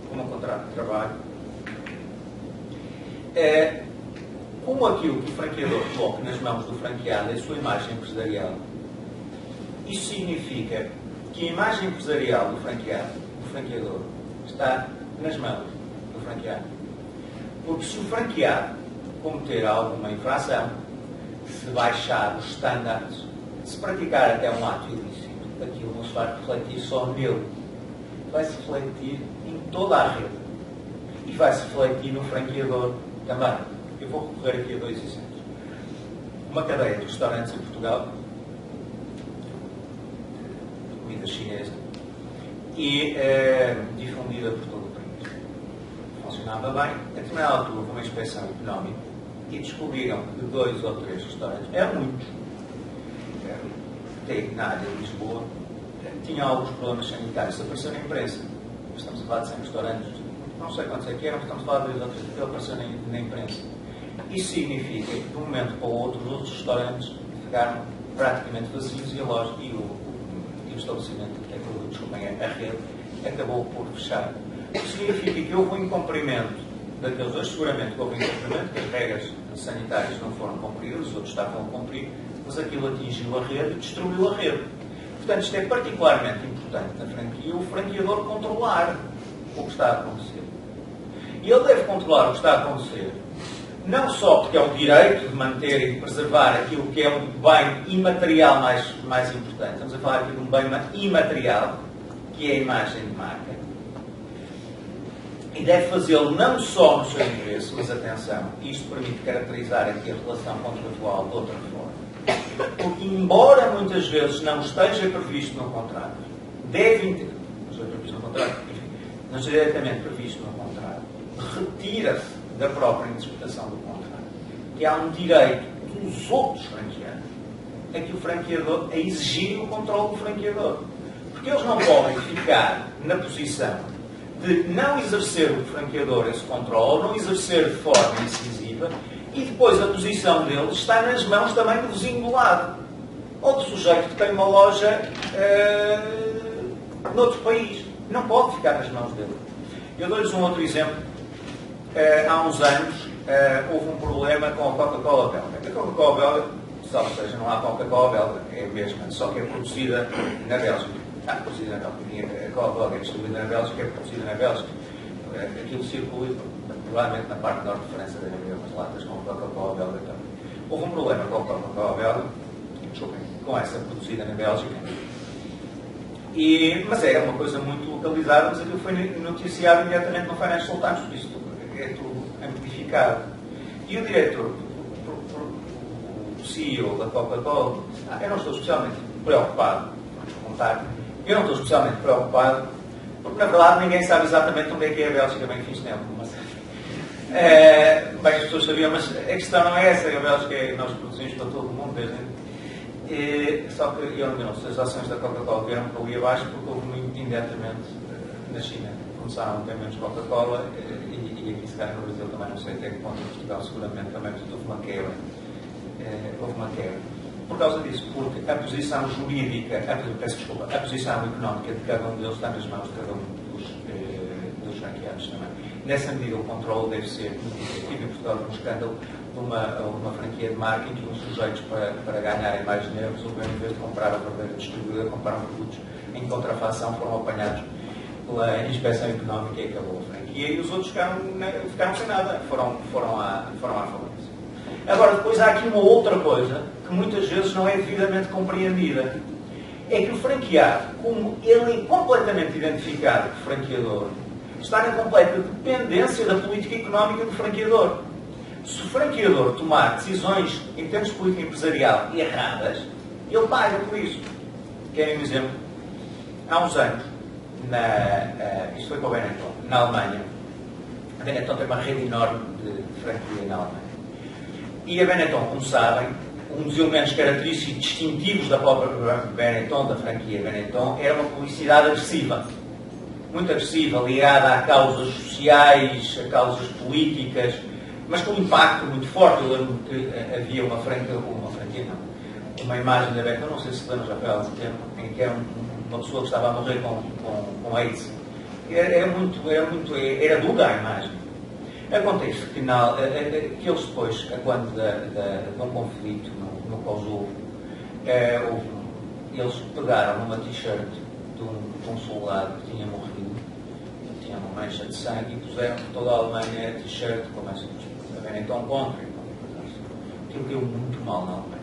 como um contrato de trabalho. Como aquilo que o franqueador coloca nas mãos do franqueado é a sua imagem empresarial, isso significa que a imagem empresarial do franqueador, está nas mãos do franqueado. Porque se o franqueado cometer alguma infração, se baixar os estándares, se praticar até um ato ilícito, aquilo não se vai refletir só nele, vai-se refletir em toda a rede e vai-se refletir no franqueador também. Eu vou recorrer aqui a 2 exemplos. Uma cadeia de restaurantes em Portugal, de comida chinesa, e difundida por todo o país. Funcionava bem. A determinada altura houve uma inspeção económica e descobriram que 2 ou 3 restaurantes, eram muitos, na área de Lisboa, tinham alguns problemas sanitários. Isso apareceu na imprensa. Estamos a falar de 100 restaurantes, não sei quantos é que eram, estamos a falar de 2 ou 3, porque apareceu na imprensa. Isso significa que, de um momento para o outro, os outros restaurantes ficaram praticamente vazios e a loja e o estabelecimento, a rede, acabou por fechar. Isso significa que houve um incumprimento daqueles dois, seguramente houve um incumprimento, que as regras sanitárias não foram cumpridas, os outros estavam a cumprir, mas aquilo atingiu a rede e destruiu a rede. Portanto, isto é particularmente importante na franquia, o franqueador controlar o que está a acontecer. E ele deve controlar o que está a acontecer, não só porque é o direito de manter e de preservar aquilo que é um bem imaterial mais importante. Estamos a falar aqui de um bem imaterial, que é a imagem de marca. E deve fazê-lo não só no seu interesse, mas atenção, isto permite caracterizar aqui a relação contratual de outra forma. Porque, embora muitas vezes não esteja previsto no contrato, deve ter, não esteja previsto no contrato, enfim, não esteja diretamente previsto no contrato, retira-se da própria interpretação do contrato, que há um direito dos outros franqueados, é que o franqueador, a exigir o controle do franqueador. Porque eles não podem ficar na posição de não exercer o franqueador esse controle, não exercer de forma incisiva, e depois a posição deles está nas mãos também do vizinho do lado, ou do sujeito que tem uma loja noutro país. Não pode ficar nas mãos dele. Eu dou-lhes um outro exemplo. Há uns anos houve um problema com a Coca-Cola belga. A Coca-Cola belga, salvo seja, não há Coca-Cola belga, é a mesma, só que é produzida na Bélgica. Produzida na Bélgica. A Coca-Cola belga é distribuída na Bélgica, é produzida na Bélgica. Aquilo circula, provavelmente na parte norte de França, deve haver umas latas com a Coca-Cola belga também. Houve um problema com a Coca-Cola belga, com essa produzida na Bélgica. Mas era uma coisa muito localizada, mas aquilo foi noticiado imediatamente no Financial Times, por isso é tudo amplificado. E o diretor, o CEO da Coca-Cola, eu não estou especialmente preocupado, eu não estou especialmente preocupado, porque na verdade ninguém sabe exatamente onde é que é a Bélgica, bem fiz tempo, mas bem, as pessoas sabiam, mas a questão não é essa, a Bélgica nós produzimos para todo o mundo, só que eu não sei, as ações da Coca-Cola vieram para ali abaixo porque houve muito imediatamente na China. Começaram a ter menos Coca-Cola e aqui se calhar no Brasil também, não sei até que ponto, em Portugal seguramente também, mas houve uma quebra. Por causa disso, porque a posição jurídica, a posição económica de cada um deles está nas mãos de cada um dos franqueados também. Nessa medida, o controle deve ser significativo. Em Portugal, um escândalo de uma franquia de marca em que os sujeitos, para ganharem mais dinheiro, resolveram, em vez de comprar a verdadeira distribuidora, compraram produtos em contrafação, foram apanhados pela inspeção económica e acabou a franquia. E os outros ficaram sem nada, foram à falência. Agora, depois há aqui uma outra coisa que muitas vezes não é devidamente compreendida. É que o franqueado, como ele é completamente identificado como franqueador, está na completa dependência da política económica do franqueador. Se o franqueador tomar decisões em termos de política empresarial erradas, ele paga por isso. Querem um exemplo? Há uns anos, isto foi para o Benetton, na Alemanha. A Benetton tem uma rede enorme de franquia na Alemanha. E a Benetton, como sabem, um dos elementos característicos e distintivos da própria Benetton, da franquia Benetton, era uma publicidade agressiva. Muito agressiva, ligada a causas sociais, a causas políticas, mas com um impacto muito forte. Eu lembro que havia uma uma imagem da Benetton, não sei se lembram, já foi há algum tempo, em que era uma pessoa que estava a morrer com AIDS. Era dura a imagem. Acontece que eles depois, quando de um conflito no Kosovo, eles pegaram numa t-shirt de um soldado que tinha morrido, que tinha uma mancha de sangue, e puseram por toda a Alemanha a t-shirt com essa a Benetton contra. Aquilo deu muito mal na Alemanha.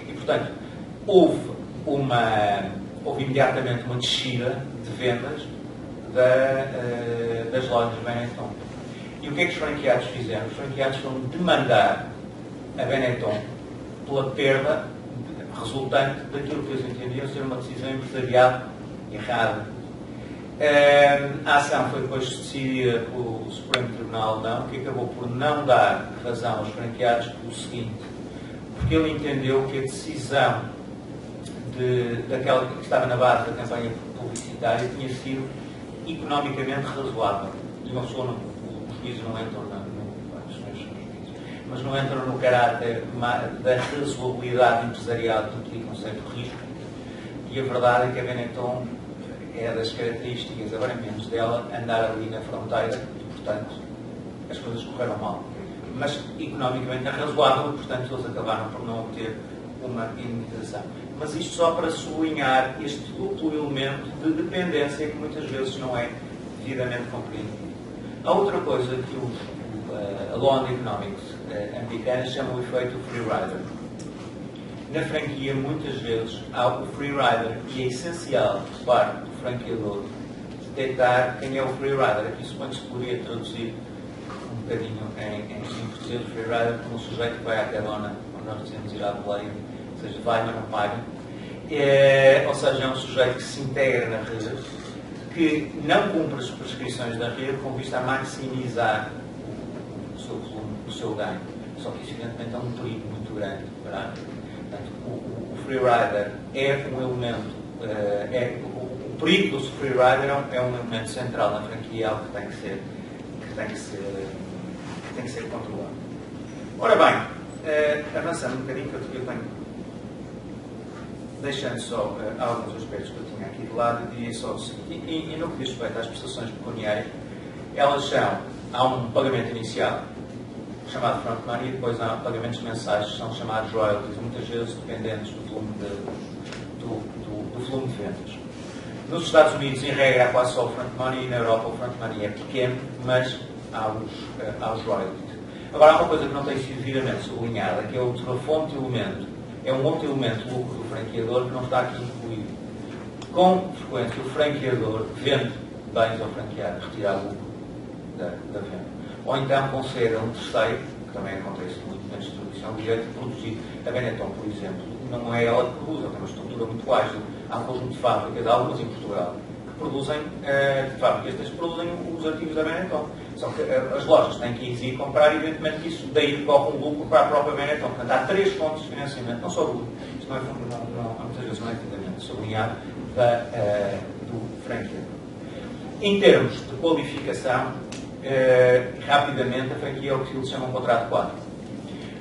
E, portanto, houve imediatamente uma descida de vendas das lojas Benetton. E o que é que os franqueados fizeram? Os franqueados foram demandar a Benetton pela perda resultante daquilo que eles entendiam ser uma decisão empresarial errada. A ação foi depois decidida pelo Supremo Tribunal Alemão, que acabou por não dar razão aos franqueados pelo seguinte, porque ele entendeu que a decisão daquela que estava na base da campanha publicitária tinha sido economicamente razoável. E uma pessoa os juízes não entram mas não entram no caráter da razoabilidade empresarial que implica um certo risco. E a verdade é que a Benetton é das características, agora menos dela, andar ali na fronteira e, portanto, as coisas correram mal. Mas, economicamente, é razoável, portanto, eles acabaram por não obter uma indenização. Mas isto só para sublinhar este duplo elemento de dependência que muitas vezes não é devidamente compreendido. Há outra coisa que a Law and Economics americana chama o efeito free rider. Na franquia, muitas vezes, há o free rider e é essencial, por parte do franqueador, detectar quem é o free rider. Aqui suponho-se que poderia traduzir um bocadinho em português o free rider como um sujeito que vai à carona, onde nós dizemos ir à boleia, ou seja, vai mas não paga. Ou seja, é um sujeito que se integra na rede, que não cumpre as prescrições da rede com vista a maximizar o seu ganho. Só que isso, evidentemente, é um perigo muito grande para a rede. Portanto, o free rider é um elemento, o perigo do free rider é um elemento central na franquia, algo que tem que ser controlado. Ora bem, avançando um bocadinho, que eu tenho, deixando só alguns aspectos que eu tinha aqui de lado, eu diria só o seguinte, e no que diz respeito às prestações pecuniárias, há um pagamento inicial, chamado front money, e depois há pagamentos mensais que são chamados royalties, muitas vezes dependentes do volume de vendas. Nos Estados Unidos, em regra, há quase só o front money, e na Europa o front money é pequeno, mas há os royalties. Agora, há uma coisa que não tem sido devidamente sublinhada, que é outra fonte de elemento. É um outro elemento de lucro do franqueador que não está aqui incluído. Com frequência, o franqueador vende bens ao franqueado, retira lucro da venda. Ou então concede a um terceiro, que também acontece muito na distribuição, o direito de produzir. A Benetton, por exemplo, não é ela que produz, ela tem uma estrutura muito ágil. Há um conjunto de fábricas, algumas em Portugal, que produzem, estas produzem os artigos da Benetton. Só que as lojas têm que exigir comprar, evidentemente que isso daí corre um lucro para a própria Benetton. Portanto, há três fontes de financiamento, não só do lucro. Isto muitas vezes não é devidamente sublinhado do franqueador. Em termos de qualificação, rapidamente a franquia é o que eles chamam de contrato quadro.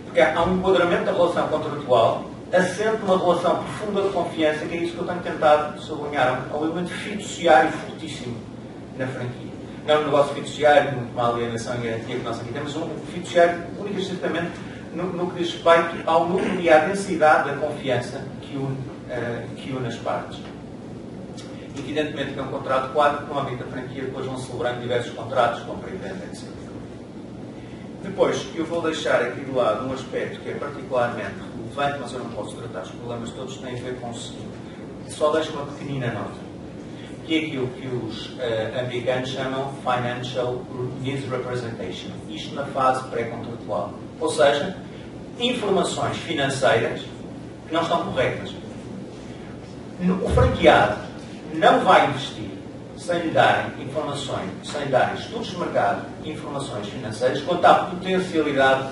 Porque há um enquadramento da relação contratual assente numa relação profunda de confiança, que é isso que eu tenho tentado sublinhar. Há um elemento fiduciário fortíssimo na franquia. Não é um negócio fiduciário, muito uma alienação e garantia que nós aqui temos, um fiduciário único e estritamente no que diz respeito ao núcleo e à densidade da confiança que une as partes. Evidentemente que é um contrato quadro, que no âmbito da franquia depois vão celebrando diversos contratos, compra e venda, etc. Depois, eu vou deixar aqui de lado um aspecto que é particularmente relevante, mas eu não posso tratar os problemas todos, que têm a ver com o seguinte. Só deixo uma pequenina nota. que é aquilo que os americanos chamam Financial Misrepresentation. Isto na fase pré-contratual. Ou seja, informações financeiras que não estão corretas. O franqueado não vai investir sem lhe darem informações, sem lhe darem estudos de mercado, informações financeiras quanto à potencialidade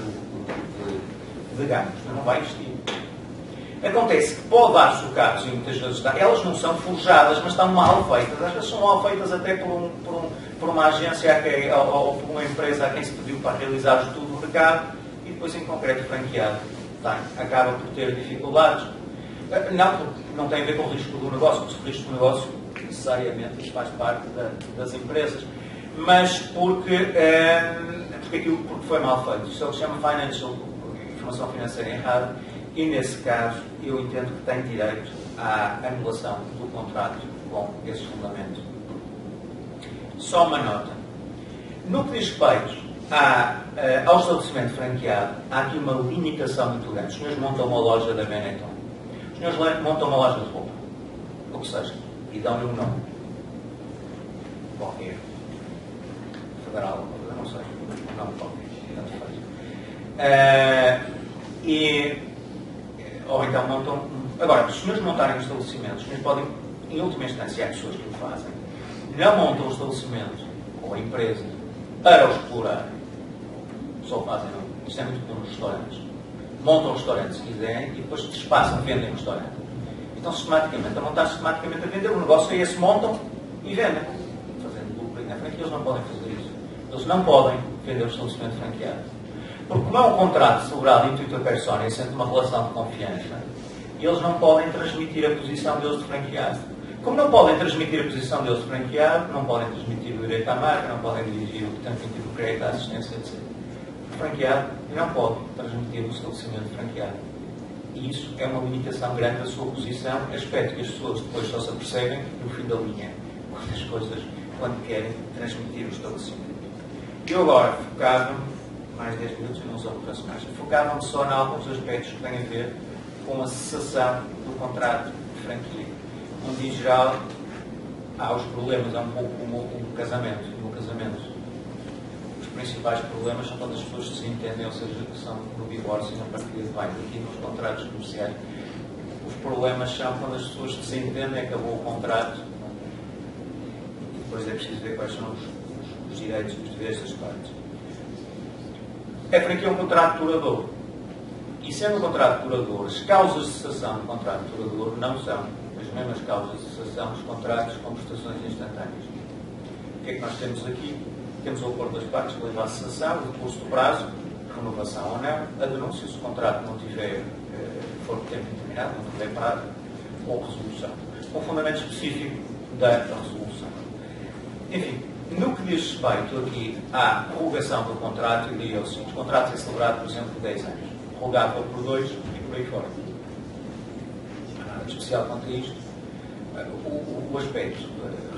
de ganhos. Não vai investir. Acontece que pode dar-se o caso, e muitas vezes está, elas não são forjadas, mas estão mal feitas. Às vezes são mal feitas até por uma agência ou por uma empresa a quem se pediu para realizar o estudo do mercado e depois, em concreto, o franqueado acaba por ter dificuldades. Não, porque não tem a ver com o risco do negócio, porque o risco do negócio, necessariamente, isso faz parte das empresas. Mas porque foi mal feito. Isso é o que se chama financial, informação financeira errada, e nesse caso eu entendo que tem direito à anulação do contrato com esse fundamento. Só uma nota. No que diz respeito ao estabelecimento franqueado, há aqui uma limitação muito grande. Os senhores montam uma loja da Benetton. Os senhores montam uma loja de roupa, ou que seja, e dão-lhe um nome qualquer, federal, eu não sei, um nome qualquer, tanto faz. Ou então montam. Agora, se os senhores montarem um estabelecimento, os senhores podem, em última instância, há pessoas que o fazem, não montam o estabelecimento ou a empresa para o explorar, só fazem, não. Isto é muito comum nos restaurantes. Montam o restaurante se quiserem e depois despassam, vendem o restaurante. Então, sistematicamente, a montar sistematicamente a vender, o negócio é esse, montam e vendem. Fazendo lucro na franquia, eles não podem fazer isso. Eles não podem vender o estabelecimento franqueado. Porque como é um contrato celebrado intuito persona e sendo uma relação de confiança, eles não podem transmitir a posição deles de franqueado. Como não podem transmitir a posição deles de franqueado, não podem transmitir o direito à marca, não podem dirigir o crédito, a assistência, etc. O franqueado não pode transmitir o estabelecimento de franqueado. E isso é uma limitação grande da sua posição, aspecto que as pessoas depois só se apercebem no fim da linha, quando querem transmitir o estabelecimento. Eu agora focava-me, mais 10 minutos e não sou operacionais, focava-me só em alguns aspectos que têm a ver com a cessação do contrato de franquia, onde em geral há os problemas, é um pouco como um casamento. No casamento, os principais problemas são quando as pessoas se entendem, ou seja, que são no divórcio e na partilha de bens. Aqui nos contratos comerciais, os problemas são quando as pessoas se entendem, acabou o contrato e depois é preciso ver quais são os direitos e os deveres das partes. A franquia é um contrato duradouro. E sendo um contrato duradouro, as causas de cessação do contrato duradouro não são as mesmas causas de cessação dos contratos com prestações instantâneas. O que é que nós temos aqui? Temos o acordo das partes que leva à cessação, o recurso do prazo, renovação ou não, a denúncia se o contrato não tiver, for por tempo indeterminado, não tiver prazo, ou resolução. Com fundamento específico da resolução. Enfim, no que diz respeito aqui à prorrogação do contrato, eu diria o seguinte: o contrato é celebrado, por exemplo, por 10 anos, prorrogável por 2 e por aí fora. Não há nada de especial quanto a isto. O aspecto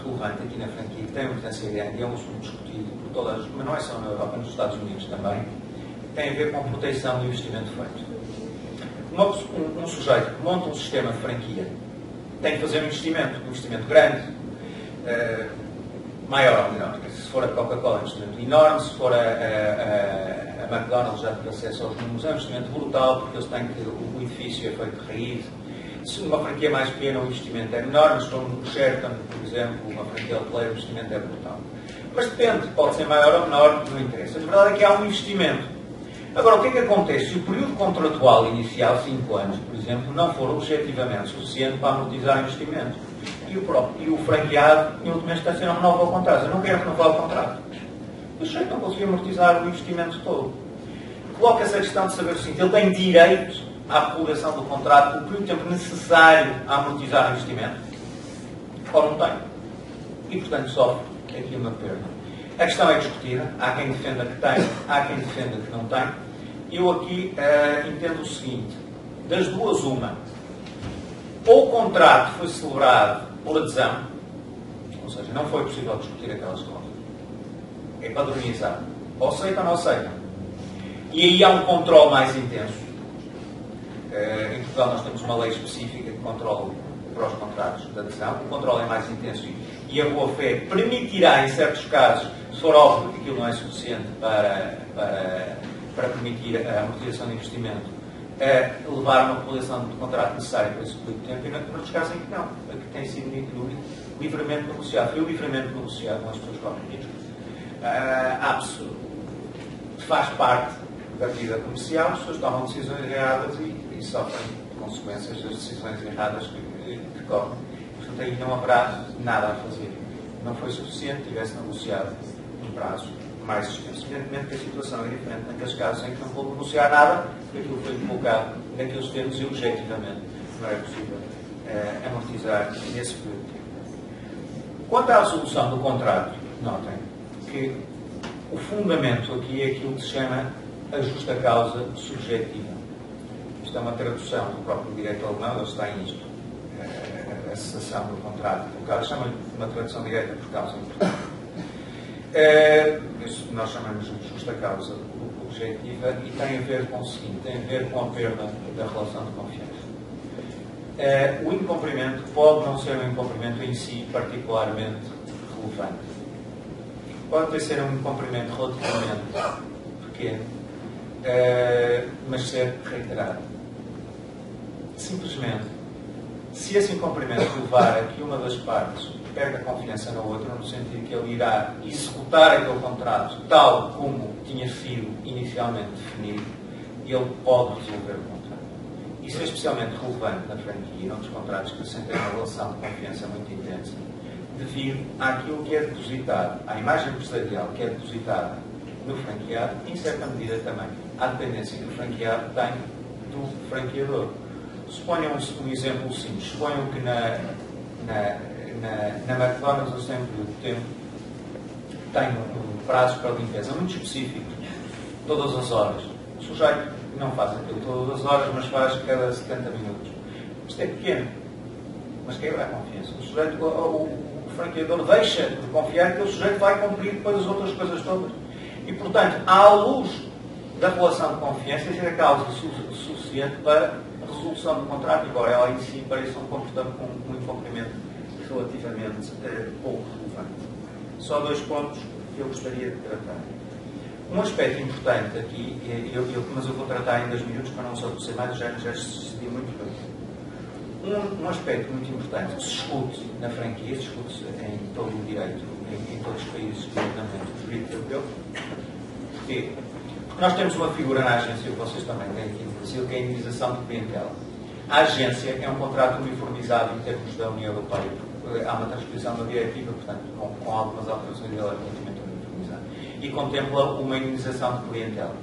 relevante aqui na franquia, que tem uma importância grande e é um assunto discutido por todas, mas não é só na Europa, nos Estados Unidos também, tem a ver com a proteção do investimento feito. Um sujeito que monta um sistema de franquia tem que fazer um investimento grande, maior ou menor. Se for a Coca-Cola, é um investimento enorme, se for a McDonald's, já tive acesso aos números, é um investimento brutal, porque eles têm que, o edifício é feito de raiz. Se uma franquia mais pequena, o investimento é menor, mas como o Sheraton, por exemplo, uma franquia hoteleira, o investimento é brutal. Mas depende, pode ser maior ou menor, não interessa. A verdade é que há um investimento. Agora, o que é que acontece? Se o período contratual inicial, 5 anos, por exemplo, não for objetivamente suficiente para amortizar o investimento, e o franqueado, em última instância, não renova o contrato. Eu não quero renovar o contrato. O sujeito não conseguiu amortizar o investimento todo. Coloca-se a questão de saber o seguinte: ele tem direito à prorrogação do contrato o período de tempo necessário a amortizar o investimento? Ou não tem? E, portanto, sofre aqui uma perda. A questão é discutida. Há quem defenda que tem, há quem defenda que não tem. Eu aqui entendo o seguinte: das duas, uma. Ou o contrato foi celebrado por adesão, ou seja, não foi possível discutir aquelas coisas. É padronizado. Ou aceitam ou não aceitam. E aí há um controle mais intenso. Em Portugal nós temos uma lei específica que controla para os contratos de adesão. O controle é mais intenso e a boa-fé permitirá, em certos casos, se for óbvio que aquilo não é suficiente para permitir a amortização de investimento, levar uma regulação do contrato necessário para esse período de tempo, e noutros casos em que não, que tem sido livremente negociado. Foi livremente negociado, não as pessoas correm risco. Faz parte da vida comercial, as pessoas tomam decisões erradas e sofrem consequências das decisões erradas que correm. Portanto, aí não haverá nada a fazer. Não foi suficiente, tivesse negociado um prazo mais extenso. Evidentemente que a situação é diferente naqueles casos em que não vou negociar nada, porque aquilo foi colocado naqueles termos e objetivamente não é possível amortizar nesse período. Quanto à resolução do contrato, notem que o fundamento aqui é aquilo que se chama a justa causa subjetiva. Isto é uma tradução do próprio direito alemão, eles têm isto, a cessação do contrato por causa, chamam-lhe uma tradução direta por causa importante. Isso nós chamamos de justa causa objetiva e tem a ver com o seguinte, tem a ver com a perda da relação de confiança. O incumprimento pode não ser um incumprimento em si particularmente relevante. Pode ser um incumprimento relativamente pequeno, mas ser reiterado. Simplesmente, se esse incumprimento levar a que uma das partes perca a confiança na outra, no sentido que ele irá executar aquele contrato tal como tinha sido inicialmente definido, ele pode resolver o contrato. Isso é especialmente relevante na franquia, noutros contratos que sentem uma relação de confiança muito intensa, devido àquilo que é depositado, à imagem empresarial que é depositada no franqueado, em certa medida também à dependência que o franqueado tem do franqueador. Suponham um exemplo simples. Suponham que na McDonald's, o sempre do tempo, tem um prazo para limpeza muito específico, todas as horas. O sujeito não faz aquilo todas as horas, mas faz cada 70 minutos. Isto é pequeno, mas quebra a confiança. O franqueador deixa de confiar que o sujeito vai cumprir depois as outras coisas todas. E, portanto, à luz da relação de confiança, isso é a causa suficiente para a resolução do contrato, embora ela em si pareça um comportamento com um incumprimento relativamente pouco relevante. Só 2 pontos que eu gostaria de tratar. Um aspecto importante aqui, mas eu vou tratar em 2 minutos para não ser mais, já excedi muito bem. Um aspecto muito importante que se discute na franquia, se discute em todo o direito, em todos os países do direito europeu. Porquê? Porque nós temos uma figura na agência, que vocês também têm aqui no Brasil, que é a indenização de clientela. A agência é um contrato uniformizado em termos da União Europeia. Há uma transposição da diretiva, portanto, com algumas alterações, ela é relativamente uniformizada. E contempla uma indenização de clientela.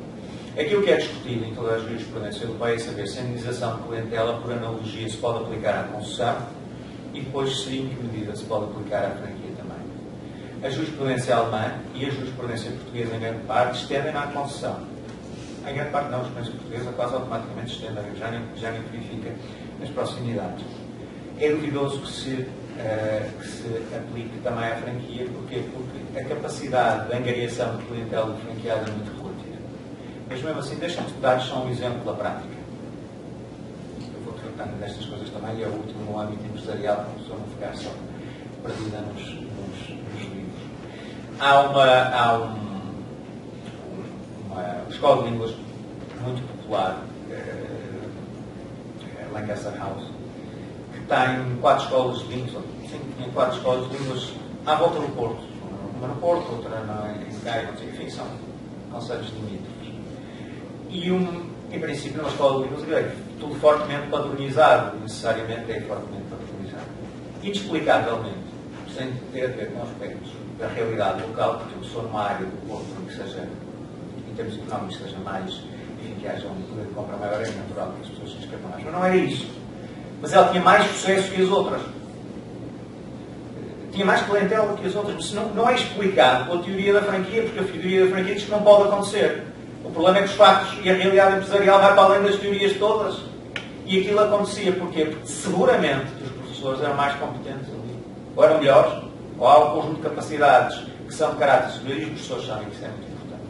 Aquilo que é discutido em toda a jurisprudência europeia é saber se a indenização de clientela, por analogia, se pode aplicar à concessão e depois, se em que medida se pode aplicar à franquia também. A jurisprudência alemã e a jurisprudência portuguesa, em grande parte, estendem à concessão. Em grande parte não, a jurisprudência portuguesa quase automaticamente estende, já nem verifica as proximidades. É duvidoso que se aplique também à franquia. Porquê? Porque a capacidade de angariação de clientela do franqueado é muito relativa. Mas mesmo assim, deixem-me dar só um exemplo da prática. Eu vou tratando destas coisas também, e é o último no âmbito empresarial, para a pessoa não ficar só perdida nos livros. Há uma escola de línguas muito popular, Lancaster House, que tem 4 escolas de línguas, ou 4 escolas de línguas à volta do Porto. Uma no Porto, outra em Gaia, enfim, são concelhos limítrofes. E, em princípio, uma escola de línguas grega, tudo fortemente padronizado, necessariamente é fortemente padronizado. Inexplicavelmente, sem ter a ver com aspectos da realidade local, porque eu sou numa área do Porto que seja, em termos económicos, seja mais, enfim, que haja um poder de compra maior, é natural que as pessoas se inscrevam mais. Mas não era isso. Mas ela tinha mais sucesso que as outras. Tinha mais clientela que as outras. Mas não é explicado pela teoria da franquia, porque a teoria da franquia diz que não pode acontecer. O problema é que os factos e a realidade empresarial vai para além das teorias todas. E aquilo acontecia porquê? Porque seguramente os professores eram mais competentes ali. Ou eram melhores, ou há um conjunto de capacidades que são de caráter superior, e os professores sabem que isso é muito importante,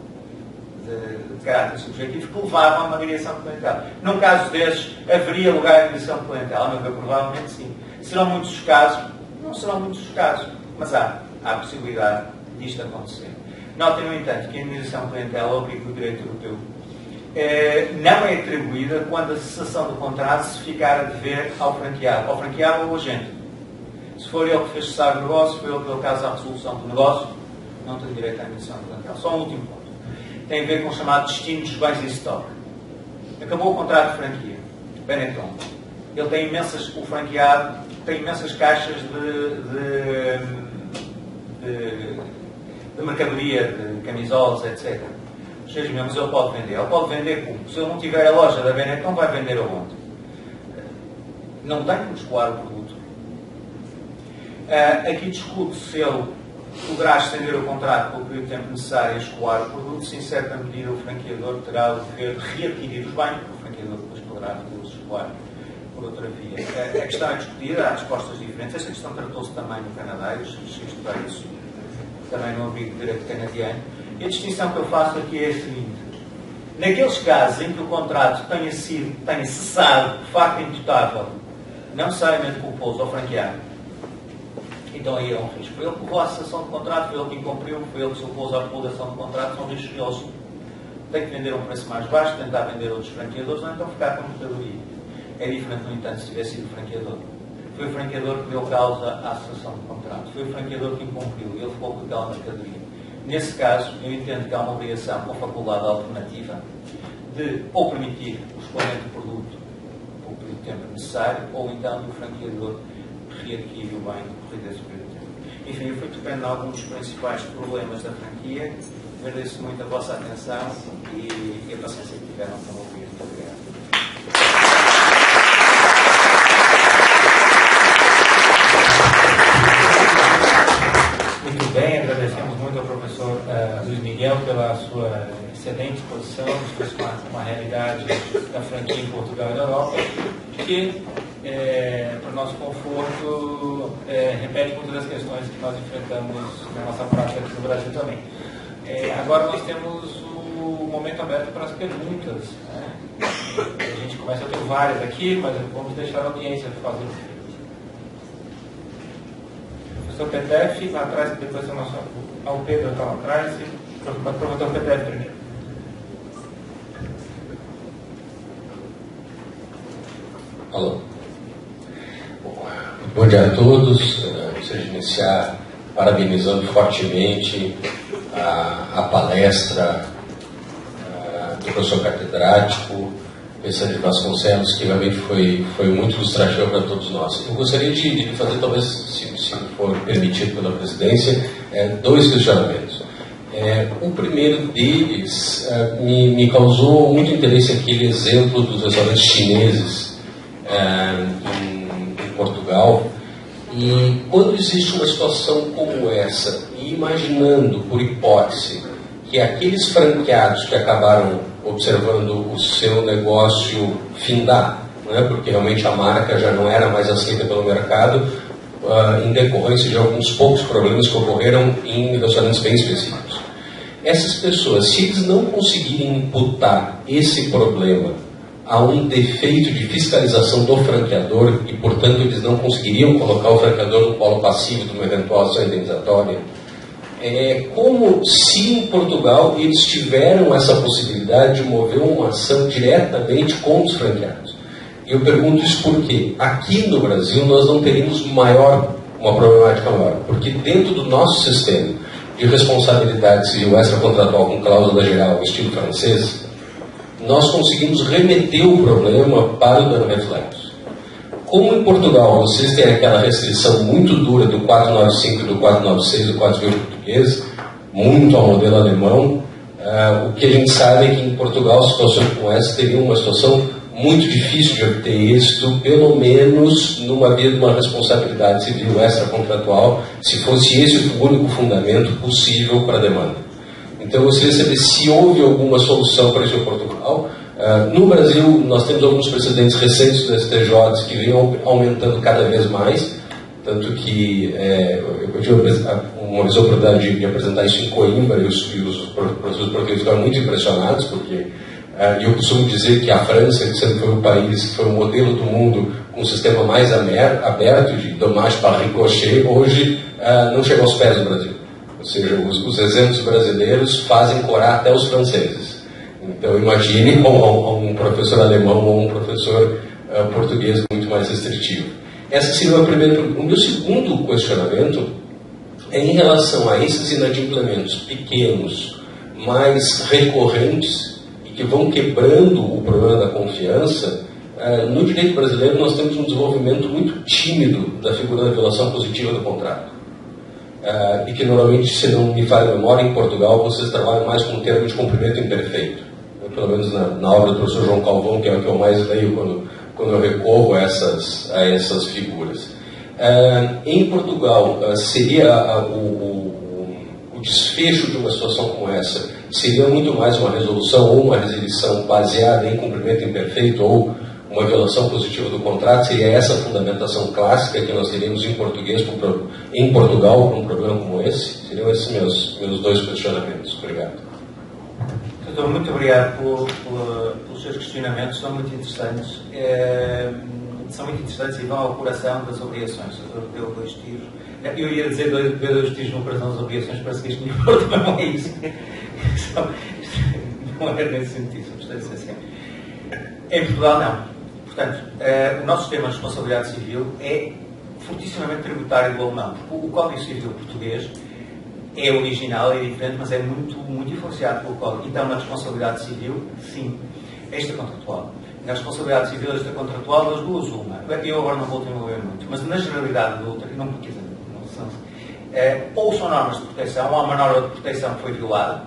de caráter subjetivo, que levavam a uma direção de clientela. Num caso desses, haveria lugar à direção de clientela? Mas provavelmente sim. Serão muitos os casos? Não serão muitos os casos. mas há a possibilidade disto acontecer. Notem, no entanto, que a indenização clientelar ao abrigo do direito europeu não é atribuída quando a cessação do contrato se ficar a dever ao franqueado ou ao agente. Se for ele que fez cessar o negócio, foi ele que deu caso à resolução do negócio, não tem direito à indenização clientelar. Só um último ponto. Tem a ver com o chamado destino dos bens em stock. Acabou o contrato de franquia. Benetton. Ele tem imensas, o franqueado tem imensas caixas de mercadoria, de camisolas, etc. Os 6 milhões ele pode vender. Ele pode vender como? Se ele não tiver a loja da Benetton, vai vender aonde? Não tem como escoar o produto. Aqui discute se ele poderá estender o contrato pelo período de tempo necessário a escoar o produto, se em certa medida o franqueador terá o dever de readquirir os bens, porque o franqueador depois poderá escoar por outra via. A questão é discutida, há respostas diferentes. Esta questão tratou-se também no Canadá, eu cheguei a estudar isso também no abrigo de direito canadiano. E a distinção que eu faço aqui é a seguinte: naqueles casos em que o contrato tenha cessado de facto imputável, não necessariamente culposo ao franqueado, então aí é um risco. Foi ele que levou à cessação do contrato, foi ele que incumpriu, foi ele que se opôs à prorrogação do contrato, são riscos que eles têm que vender a um preço mais baixo, tentar vender outros franqueadores, ou então ficar com a mercadoria. É diferente, no entanto, se tivesse sido o franqueador. Foi o franqueador que deu causa à cessação do contrato. Foi o franqueador que incumpriu. Ele ficou com aquela mercadoria. Nesse caso, eu entendo que há uma obrigação com faculdade alternativa de ou permitir o escoamento do produto por período de tempo necessário, ou então o franqueador readquire o bem decorrido desse período de tempo. Enfim, eu fui tocando em alguns dos principais problemas da franquia. Agradeço muito a vossa atenção e a paciência que tiveram para me ouvir. Muito obrigado. Muito bem, agradecemos muito ao professor Luiz Miguel pela sua excelente exposição, trouxe uma realidade da franquia em Portugal e na Europa, que, para o nosso conforto, repete muitas das questões que nós enfrentamos na nossa prática aqui no Brasil também. Agora nós temos o momento aberto para as perguntas, né? A gente começa a ter várias aqui, mas vamos deixar a audiência fazer. Professor Petef, lá atrás, depois o nosso ao Pedro está lá atrás, e o professor Petef primeiro. Alô. Bom dia a todos. Gostaria de iniciar parabenizando fortemente a palestra do professor catedrático, Alexandre Vasconcelos, que realmente foi muito ilustrativa para todos nós. Eu gostaria de fazer, talvez, se for permitido pela presidência, 2 questionamentos. O primeiro deles me causou muito interesse aquele exemplo dos restaurantes chineses em Portugal. E quando existe uma situação como essa, e imaginando, por hipótese, que aqueles franqueados que acabaram observando o seu negócio findar, né, porque realmente a marca já não era mais aceita pelo mercado, em decorrência de alguns poucos problemas que ocorreram em restaurantes bem específicos. Essas pessoas, se eles não conseguirem imputar esse problema a um defeito de fiscalização do franqueador, e portanto eles não conseguiriam colocar o franqueador no polo passivo de uma eventual ação indenizatória, como se em Portugal eles tiveram essa possibilidade de mover uma ação diretamente contra os franqueados. E eu pergunto isso porque aqui no Brasil nós não teríamos uma problemática maior, porque dentro do nosso sistema de responsabilidade civil extracontratual com cláusula geral, estilo francês, nós conseguimos remeter o problema para o dano reflexo. Como em Portugal vocês têm aquela restrição muito dura do 495 e do 496 do Código Civil português, muito ao modelo alemão, o que a gente sabe é que em Portugal situações como essa teriam uma situação muito difícil de obter êxito, pelo menos numa via de uma responsabilidade civil extracontratual, se fosse esse o único fundamento possível para a demanda. Então eu gostaria de saber se houve alguma solução para isso em Portugal. No Brasil, nós temos alguns precedentes recentes do STJ que vêm aumentando cada vez mais, tanto que eu tive uma vez a oportunidade de apresentar isso em Coimbra e os professores portugueses ficaram muito impressionados, porque eu costumo dizer que a França, que sempre foi um país que foi o modelo do mundo, um sistema mais aberto de dommage par ricochet, hoje não chega aos pés do Brasil. Ou seja, os exemplos brasileiros fazem corar até os franceses. Então, imagine um professor alemão ou um professor português muito mais restritivo. Essa seria a primeira pergunta. O meu segundo questionamento é em relação a esses inadimplementos pequenos, mais recorrentes e que vão quebrando o problema da confiança. No direito brasileiro, nós temos um desenvolvimento muito tímido da figura da violação positiva do contrato. E que normalmente, se não me falha a memória, em Portugal vocês trabalham mais com o termo de cumprimento imperfeito. Pelo menos na obra do professor João Calvão, que é o que eu mais leio quando eu recorro a essas figuras. Em Portugal, seria o desfecho de uma situação como essa, seria muito mais uma resolução ou uma resilição baseada em cumprimento imperfeito ou uma violação positiva do contrato? Seria essa a fundamentação clássica que nós teríamos em Portugal para um problema como esse? Seriam esses meus dois questionamentos. Obrigado. Doutor, muito obrigado pelos seus questionamentos, são muito interessantes. São muito interessantes e vão ao coração das obrigações. O doutor deu 2 tiros. Eu ia dizer deu 2 tiros no coração das obrigações para seguir este nível, mas não é isso. Não é nesse sentido, bastante essencial. Em Portugal, não. Portanto, o nosso sistema de responsabilidade civil é fortissimamente tributário do alemão. O Código Civil português é original, é diferente, mas é muito influenciado pelo Código. Então, na responsabilidade civil, sim, extracontratual. Na responsabilidade civil extracontratual, das duas, uma. Eu agora não vou desenvolver muito, mas na generalidade do outro, não quer dizer, ou são normas de proteção, ou há uma norma de proteção que foi violada,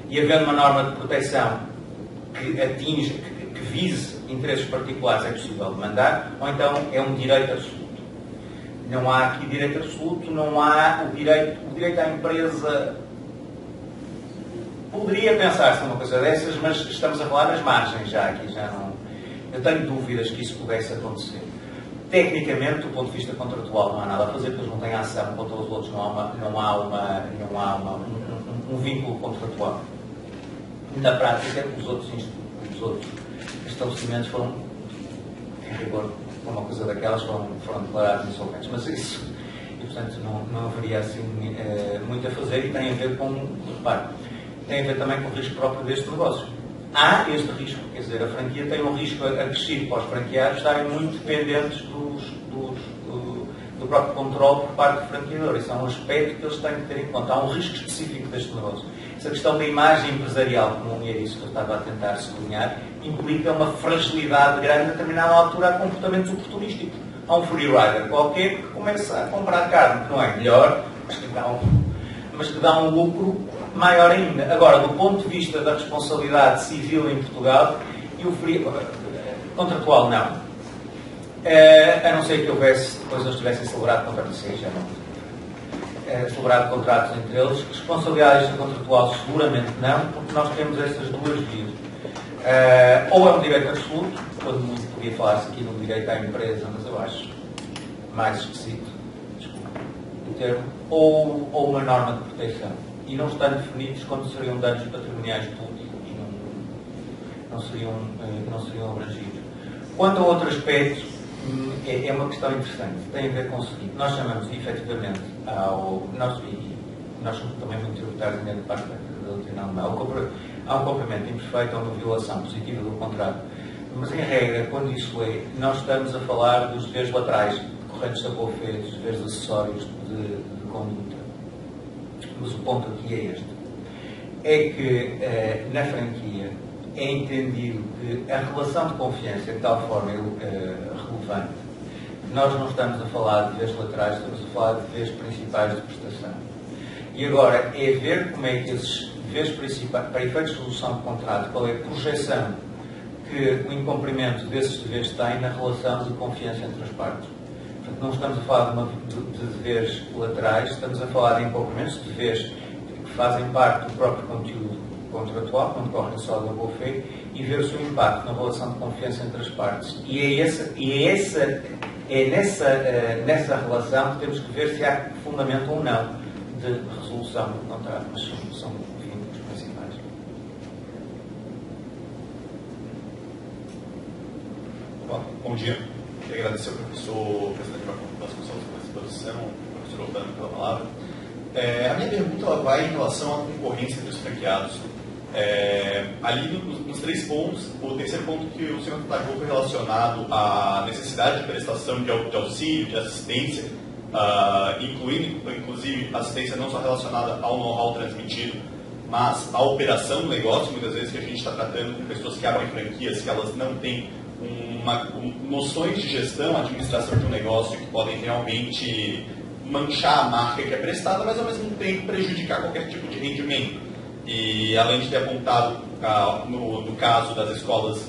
e havendo uma norma de proteção que atinge, que vise interesses particulares, é possível demandar, ou então é um direito absoluto. Não há aqui direito absoluto, não há o direito à empresa. Poderia pensar-se numa coisa dessas, mas estamos a falar nas margens já aqui, já não. Eu tenho dúvidas que isso pudesse acontecer. Tecnicamente, do ponto de vista contratual, não há nada a fazer, porque eles não têm ação contra os outros, não há um vínculo contratual. Na prática, os outros estabelecimentos foram, em rigor, uma coisa daquelas, foram declarados insolventes. Mas isso, e portanto, não haveria assim muito a fazer, e tem a ver com, repare, tem a ver também com o risco próprio deste negócio. Há este risco, quer dizer, a franquia tem um risco acrescido para os franqueados estarem muito dependentes do próprio controle por parte do franqueador. Isso é um aspecto que eles têm que ter em conta. Há um risco específico deste negócio. Essa questão da imagem empresarial, como é isso que eu estava a tentar sublinhar, implica uma fragilidade grande a determinada altura a comportamentos oportunísticos. Há um free rider qualquer que começa a comprar carne, que não é melhor, mas que dá um lucro maior ainda. Agora, do ponto de vista da responsabilidade civil em Portugal, e o contratual não. A não ser que houvesse, depois eles tivessem celebrado contratos, já não. Celebrado contratos entre eles. Responsabilidade contratual seguramente não, porque nós temos estas duas vias. Ou é um direito absoluto, quando muito podia falar-se aqui no direito à empresa, mas eu acho mais esquisito, desculpa o termo, ou uma norma de proteção. E não estão definidos quando seriam danos patrimoniais públicos e não seriam abrangidos. Quanto a outro aspecto, é uma questão interessante. Tem a ver com o seguinte: nós chamamos efetivamente nós somos também muito tributários da parte da doutrina alemã. Há um cumprimento imperfeito ou uma violação positiva do contrato. Mas, em regra, quando isso nós estamos a falar dos deveres laterais, decorrentes da boa-fé, dos deveres acessórios de conduta. Mas o ponto aqui é este. É que, na franquia, é entendido que a relação de confiança, de tal forma, relevante. Nós não estamos a falar de deveres laterais, estamos a falar de deveres principais de prestação. E agora é ver como é que esses deveres principais, para efeitos de resolução de contrato, qual é a projeção que o incumprimento desses deveres tem na relação de confiança entre as partes. Portanto, não estamos a falar de deveres laterais, estamos a falar de incumprimentos, de deveres que fazem parte do próprio conteúdo contratual, quando correm só da boa-fé, e ver o seu impacto na relação de confiança entre as partes. É nessa relação que temos que ver se há fundamento ou não de resolução do contrato, mas são vínculos principais. Bom dia. Queria agradecer ao professor presidente Vasconcelos pela exposição, ao professor Oldano pela palavra. A minha pergunta ela vai em relação à concorrência entre os franqueados. Ali nos 3 pontos, o terceiro ponto que o senhor destacou foi relacionado à necessidade de prestação de auxílio, de assistência, incluindo, inclusive, assistência não só relacionada ao know-how transmitido, mas à operação do negócio. Muitas vezes que a gente está tratando com pessoas que abrem franquias, que elas não têm noções de gestão, administração de um negócio, que podem realmente manchar a marca que é prestada, mas ao mesmo tempo prejudicar qualquer tipo de rendimento. E além de ter apontado no caso das escolas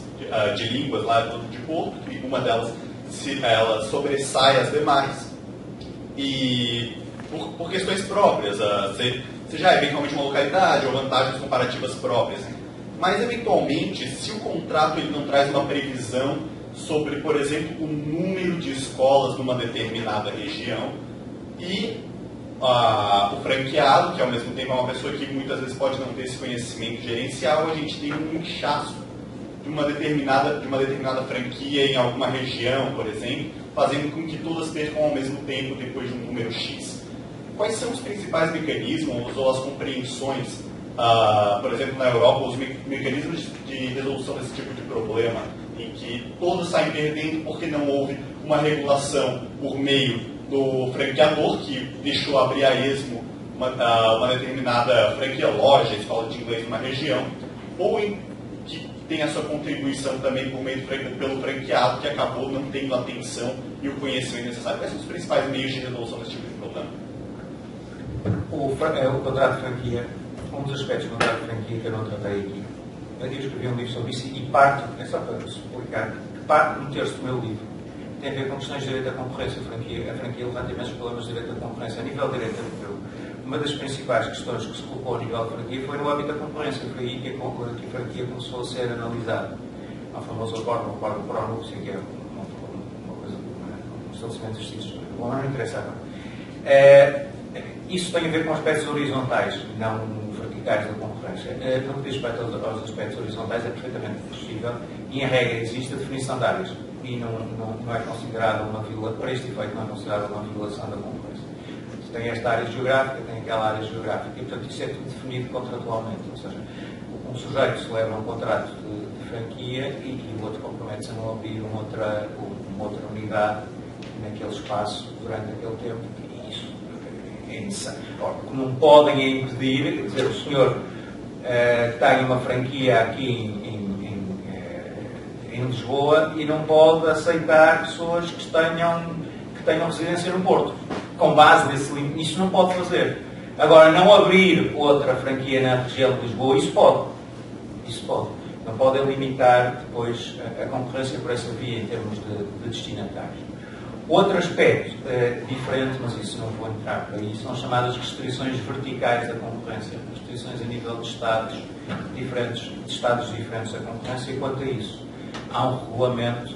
de línguas lá de Porto, que uma delas ela sobressai as demais, e por questões próprias, seja eventualmente uma localidade ou vantagens comparativas próprias. Mas, eventualmente, se o contrato ele não traz uma previsão sobre, por exemplo, o número de escolas numa determinada região, e o franqueado, que ao mesmo tempo é uma pessoa que muitas vezes pode não ter esse conhecimento gerencial, a gente tem um inchaço de uma determinada franquia em alguma região, por exemplo, fazendo com que todas percam ao mesmo tempo depois de um número X. Quais são os principais mecanismos ou as compreensões, por exemplo, na Europa, os mecanismos de resolução desse tipo de problema, em que todos saem perdendo porque não houve uma regulação por meio do franqueador, que deixou abrir a esmo uma determinada franquia, loja, escola de inglês numa região, ou que tem a sua contribuição também por meio pelo franqueado, que acabou não tendo a atenção e o conhecimento necessário. Quais são os principais meios de resolução desse tipo de problema? O contrato de franquia, um dos aspectos do contrato de franquia que eu não tratei aqui, eu escrevi um livro sobre isso e parte, é só para explicar, parte de um terço do meu livro tem a ver com questões de direito à concorrência. A franquia levanta imensos problemas de direito à concorrência. A nível de direito europeu, uma das principais questões que se colocou a nível de franquia foi no âmbito da concorrência. Foi aí que a franquia começou a ser analisada. Há o famoso acordo pró-núpcia, que é uma coisa, um estabelecimento de justiça. Bom, não interessa agora. Isso tem a ver com aspectos horizontais, não verticais da concorrência. No que diz respeito aos aspectos horizontais, é perfeitamente possível e, em regra, existe a definição de áreas. E não é considerada uma violação, para este efeito, não é considerada uma violação da concorrência. Tem esta área geográfica, tem aquela área geográfica, e, portanto, isso é tudo definido contratualmente. Ou seja, um sujeito celebra um contrato de franquia e o outro compromete-se a não abrir uma outra unidade naquele espaço durante aquele tempo. E isso é necessário. Ora, o que não podem impedir, dizer, o senhor tem uma franquia aqui em Lisboa e não pode aceitar pessoas que tenham residência no Porto. Com base nesse limite, isso não pode fazer. Agora, não abrir outra franquia na região de Lisboa, isso pode. Isso pode. Não podem limitar depois a concorrência por essa via em termos de destinatários. Outro aspecto diferente, mas isso não vou entrar por aí, são as chamadas restrições verticais da concorrência. Restrições a nível de estados diferentes da concorrência. E quanto a isso, há um regulamento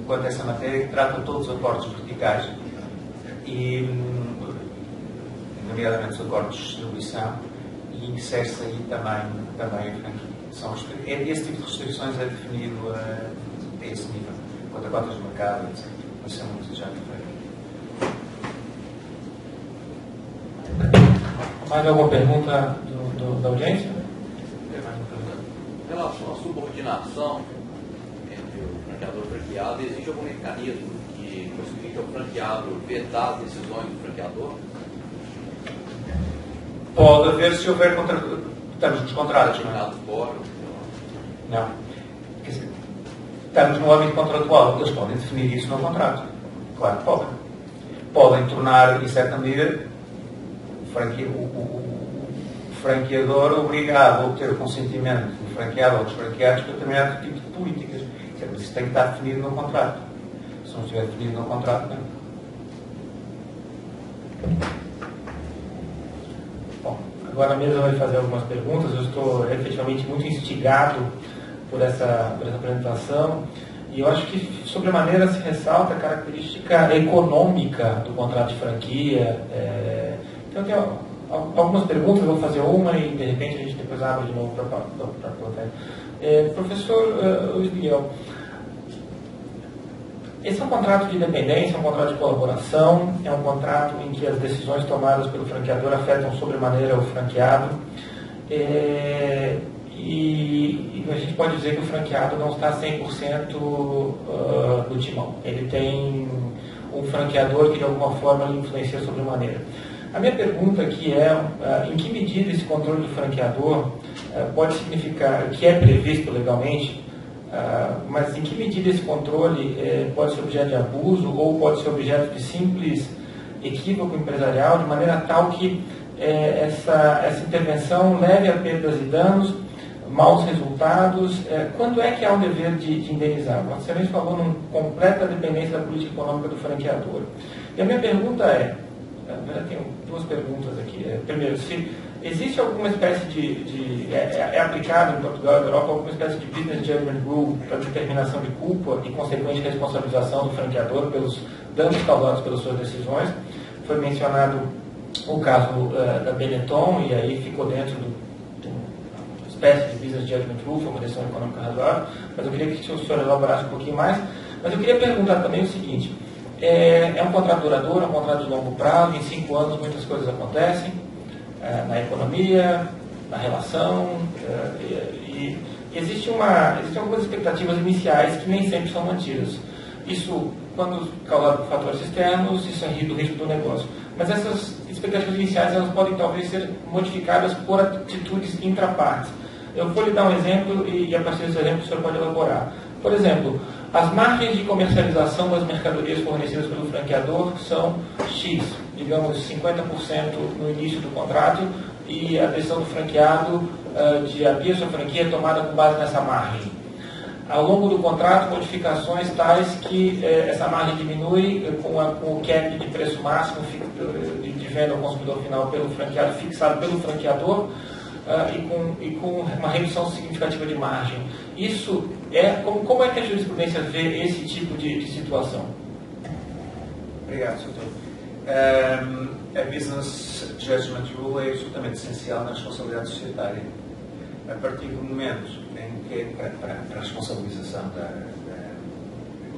quanto a essa matéria que trata todos os acordos verticais e, nomeadamente, os acordos de distribuição, e insere-se aí também a franquia. Esse tipo de restrições é definido a esse nível, quanto a cotas de mercado, etc. Mas isso é muito já diferente. Mais alguma pergunta da audiência? Em relação à subordinação entre o franqueador e o franqueado, existe algum mecanismo que possibilite ao franqueado vetar as decisões do franqueador? Pode haver, se houver estamos nos contratos, não é? Não. Quer dizer, estamos no âmbito contratual. Eles podem definir isso no contrato. Claro que podem. Podem tornar, em certa medida, o franqueador obrigado a obter o consentimento do franqueado ou dos franqueados para determinado tipo de políticas. Mas isso tem que estar definido no contrato. Se não estiver definido no contrato, não. Bom, agora a mesa vai fazer algumas perguntas. Eu estou efetivamente muito instigado por essa apresentação. E eu acho que, sobremaneira, se ressalta a característica econômica do contrato de franquia. Então, eu tenho algumas perguntas, eu vou fazer uma e, de repente, a gente depois abre de novo para a plateia. Professor Luiz Miguel, Esse é um contrato de dependência, é um contrato de colaboração, é um contrato em que as decisões tomadas pelo franqueador afetam sobremaneira o franqueado. E a gente pode dizer que o franqueado não está 100% do timão. Ele tem um franqueador que de alguma forma lhe influencia sobremaneira. A minha pergunta aqui é, em que medida esse controle do franqueador pode significar, que é previsto legalmente, mas em que medida esse controle pode ser objeto de abuso ou pode ser objeto de simples equívoco empresarial, de maneira tal que essa intervenção leve a perdas e danos, maus resultados? Quando é que há o dever de indenizar? O Excelência falou numa completa dependência da política econômica do franqueador. E a minha pergunta eu tenho duas perguntas aqui. Primeiro, se existe alguma espécie é aplicado em Portugal e na Europa alguma espécie de business judgment rule para determinação de culpa e consequente responsabilização do franqueador pelos danos causados pelas suas decisões? Foi mencionado o caso da Benetton, e aí ficou dentro de uma espécie de business judgment rule, foi uma decisão econômica razoável, mas eu queria que o senhor elaborasse um pouquinho mais. Mas eu queria perguntar também o seguinte: é um contrato duradouro, é um contrato de longo prazo, em 5 anos muitas coisas acontecem, na economia, na relação, e existem algumas expectativas iniciais que nem sempre são mantidas. Isso, quando causado por fatores externos, isso é do risco do negócio. Mas essas expectativas iniciais, elas podem talvez ser modificadas por atitudes intrapartes. Eu vou lhe dar um exemplo e a partir desse exemplo o senhor pode elaborar. Por exemplo, as margens de comercialização das mercadorias fornecidas pelo franqueador são X, digamos 50% no início do contrato, e a decisão do franqueado de abrir sua franquia é tomada com base nessa margem. Ao longo do contrato, modificações tais que essa margem diminui com o cap de preço máximo de venda ao consumidor final pelo franqueado, fixado pelo franqueador, e com uma redução significativa de margem. Isso como é que a jurisprudência vê esse tipo de situação? Obrigado, Sr. A Business Judgment Rule é absolutamente essencial na responsabilidade societária. A partir do momento em que, para a responsabilização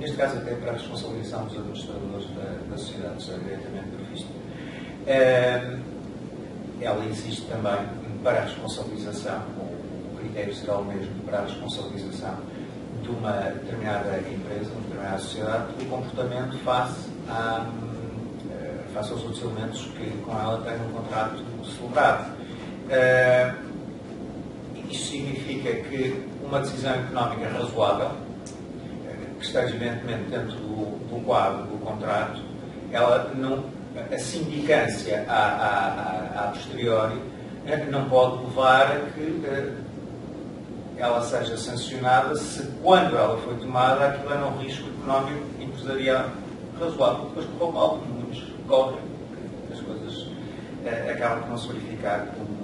neste caso até para a responsabilização dos administradores da sociedade, que será diretamente prevista, ela existe também para a responsabilização, o critério será o mesmo para a responsabilização de uma determinada empresa, uma determinada sociedade, do comportamento face aos outros elementos que com ela têm um contrato celebrado. Isto significa que uma decisão económica razoável, que está evidentemente dentro do quadro do contrato, a sindicância a posteriori não pode levar a que ela seja sancionada se, quando ela foi tomada, aquilo era um risco económico empresarial razoável. Depois correu mal, como muitos correm, as coisas acabam por não se verificar como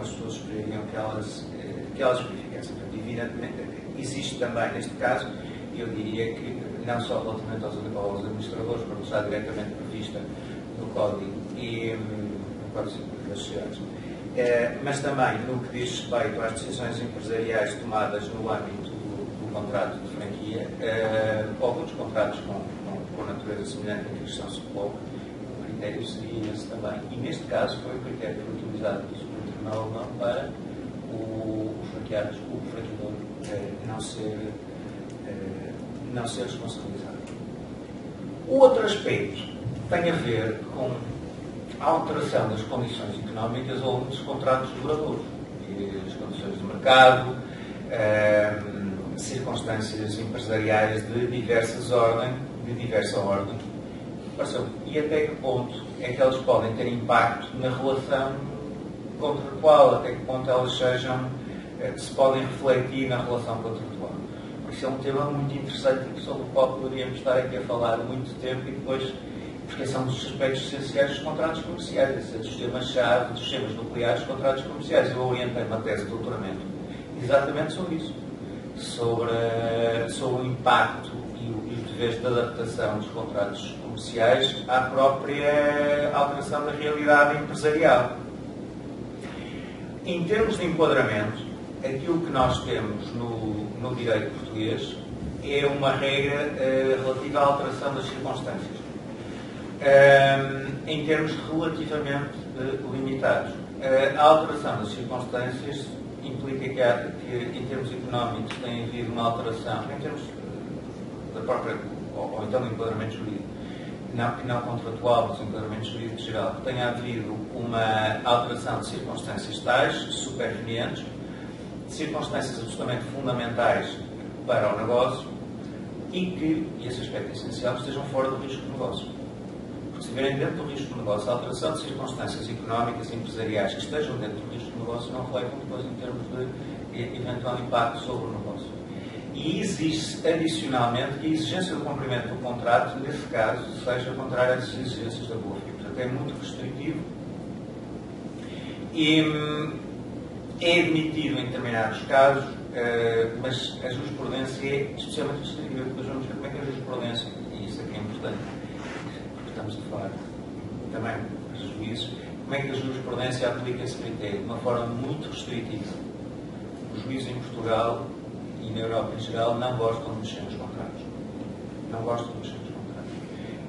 as pessoas esperariam que elas verificassem. Portanto, evidentemente, existe também, neste caso, eu diria que não só relativamente aos administradores, porque está diretamente prevista no Código e no Código Civil das Sociedades, mas também no que diz respeito às decisões empresariais tomadas no âmbito do contrato de franquia, ou outros contratos com natureza semelhante à que a questão se coloca, o critério seria esse também. E neste caso foi o critério que foi utilizado pelo Supremo Tribunal Alemão para o franqueador não ser responsabilizado. O outro aspecto tem a ver com a alteração das condições económicas ou dos contratos duradouros, as condições de mercado, circunstâncias empresariais de diversa ordem, e até que ponto é que elas podem ter impacto na relação contratual, até que ponto elas se podem refletir na relação contratual. Isso é um tema muito interessante sobre o qual poderíamos estar aqui a falar muito tempo, e depois, porque são dos aspectos essenciais dos contratos comerciais, esses temas-chave, dos temas nucleares dos contratos comerciais. Eu orientei uma tese de doutoramento exatamente sobre isso, sobre o impacto e os deveres de adaptação dos contratos comerciais à própria alteração da realidade empresarial. Em termos de enquadramento, aquilo que nós temos no direito português é uma regra relativa à alteração das circunstâncias, em termos relativamente limitados. A alteração das circunstâncias implica que em termos económicos tem havido uma alteração, em termos da própria, ou então do enquadramento jurídico, não contratual, mas enquadramento jurídico geral, que tenha havido uma alteração de circunstâncias tais, supervenientes, circunstâncias absolutamente fundamentais para o negócio e que, e esse aspecto é essencial, estejam fora do risco do negócio. Porque se estiverem dentro do risco do negócio, a alteração de circunstâncias económicas e empresariais que estejam dentro do risco do negócio não refletem depois em termos de eventual impacto sobre o negócio. E existe, adicionalmente, que a exigência do cumprimento do contrato, nesse caso, seja contrária às exigências da boa-fé. Portanto, é muito restritivo e é admitido em determinados casos, mas a jurisprudência é especialmente restritiva. Depois vamos ver como é que a jurisprudência, e isso aqui é importante, porque estamos a falar também dos juízes, como é que a jurisprudência aplica esse critério de uma forma muito restritiva. Os juízes em Portugal e na Europa em geral não gostam de mexer nos contratos. Não gostam de mexer nos contratos.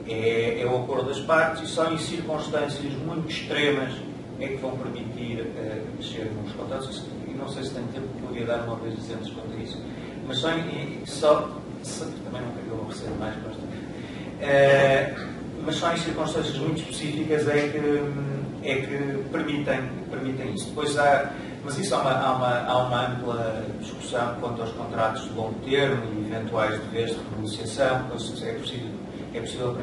É o acordo das partes e só em circunstâncias muito extremas é que vão permitir mexer nos contratos. E não sei se tenho tempo, poderia dar uma vez exemplos quanto a isso, mas também não quero que eu vou receber mais mas só em circunstâncias muito específicas é que permitem isso. Depois mas isso há uma ampla discussão quanto aos contratos de longo termo e eventuais deveres de renegociação. É possível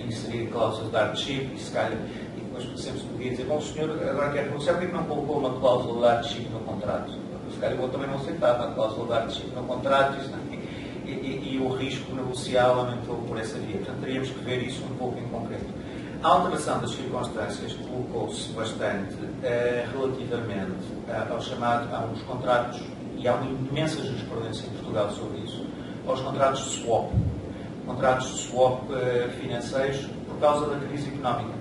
inserir cláusulas de hardship e se calhar, e depois sempre se podia dizer, bom, o senhor agora quer renegociar, porque não colocou uma cláusula de hardship no contrato? Se calhar eu também não aceitava a cláusula de hardship no contrato e o risco negocial aumentou por essa via. Portanto, teríamos que ver isso um pouco em concreto. A alteração das circunstâncias colocou-se bastante relativamente a uns contratos, e há uma imensa jurisprudência em Portugal sobre isso, aos contratos de swap. Contratos de swap financeiros por causa da crise económica.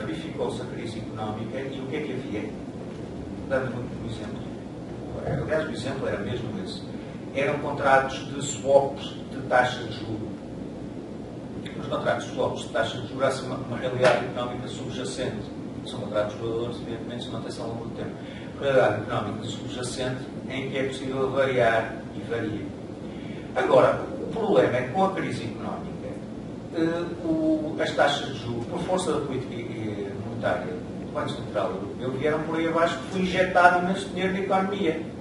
Verificou-se a crise económica e o que é que havia? Dando um exemplo. Aliás, o exemplo era mesmo esse. Eram contratos de swaps de taxa de juros. Nos contratos de swaps de taxa de juros há uma realidade económica subjacente. São contratos duradouros, evidentemente, se mantém-se ao longo do tempo. Realidade económica subjacente em que é possível variar e varia. Agora, o problema é que com a crise económica, as taxas de juros, por força da política monetária do Banco Central Europeu, vieram por aí abaixo, que foi injetado imenso dinheiro na economia.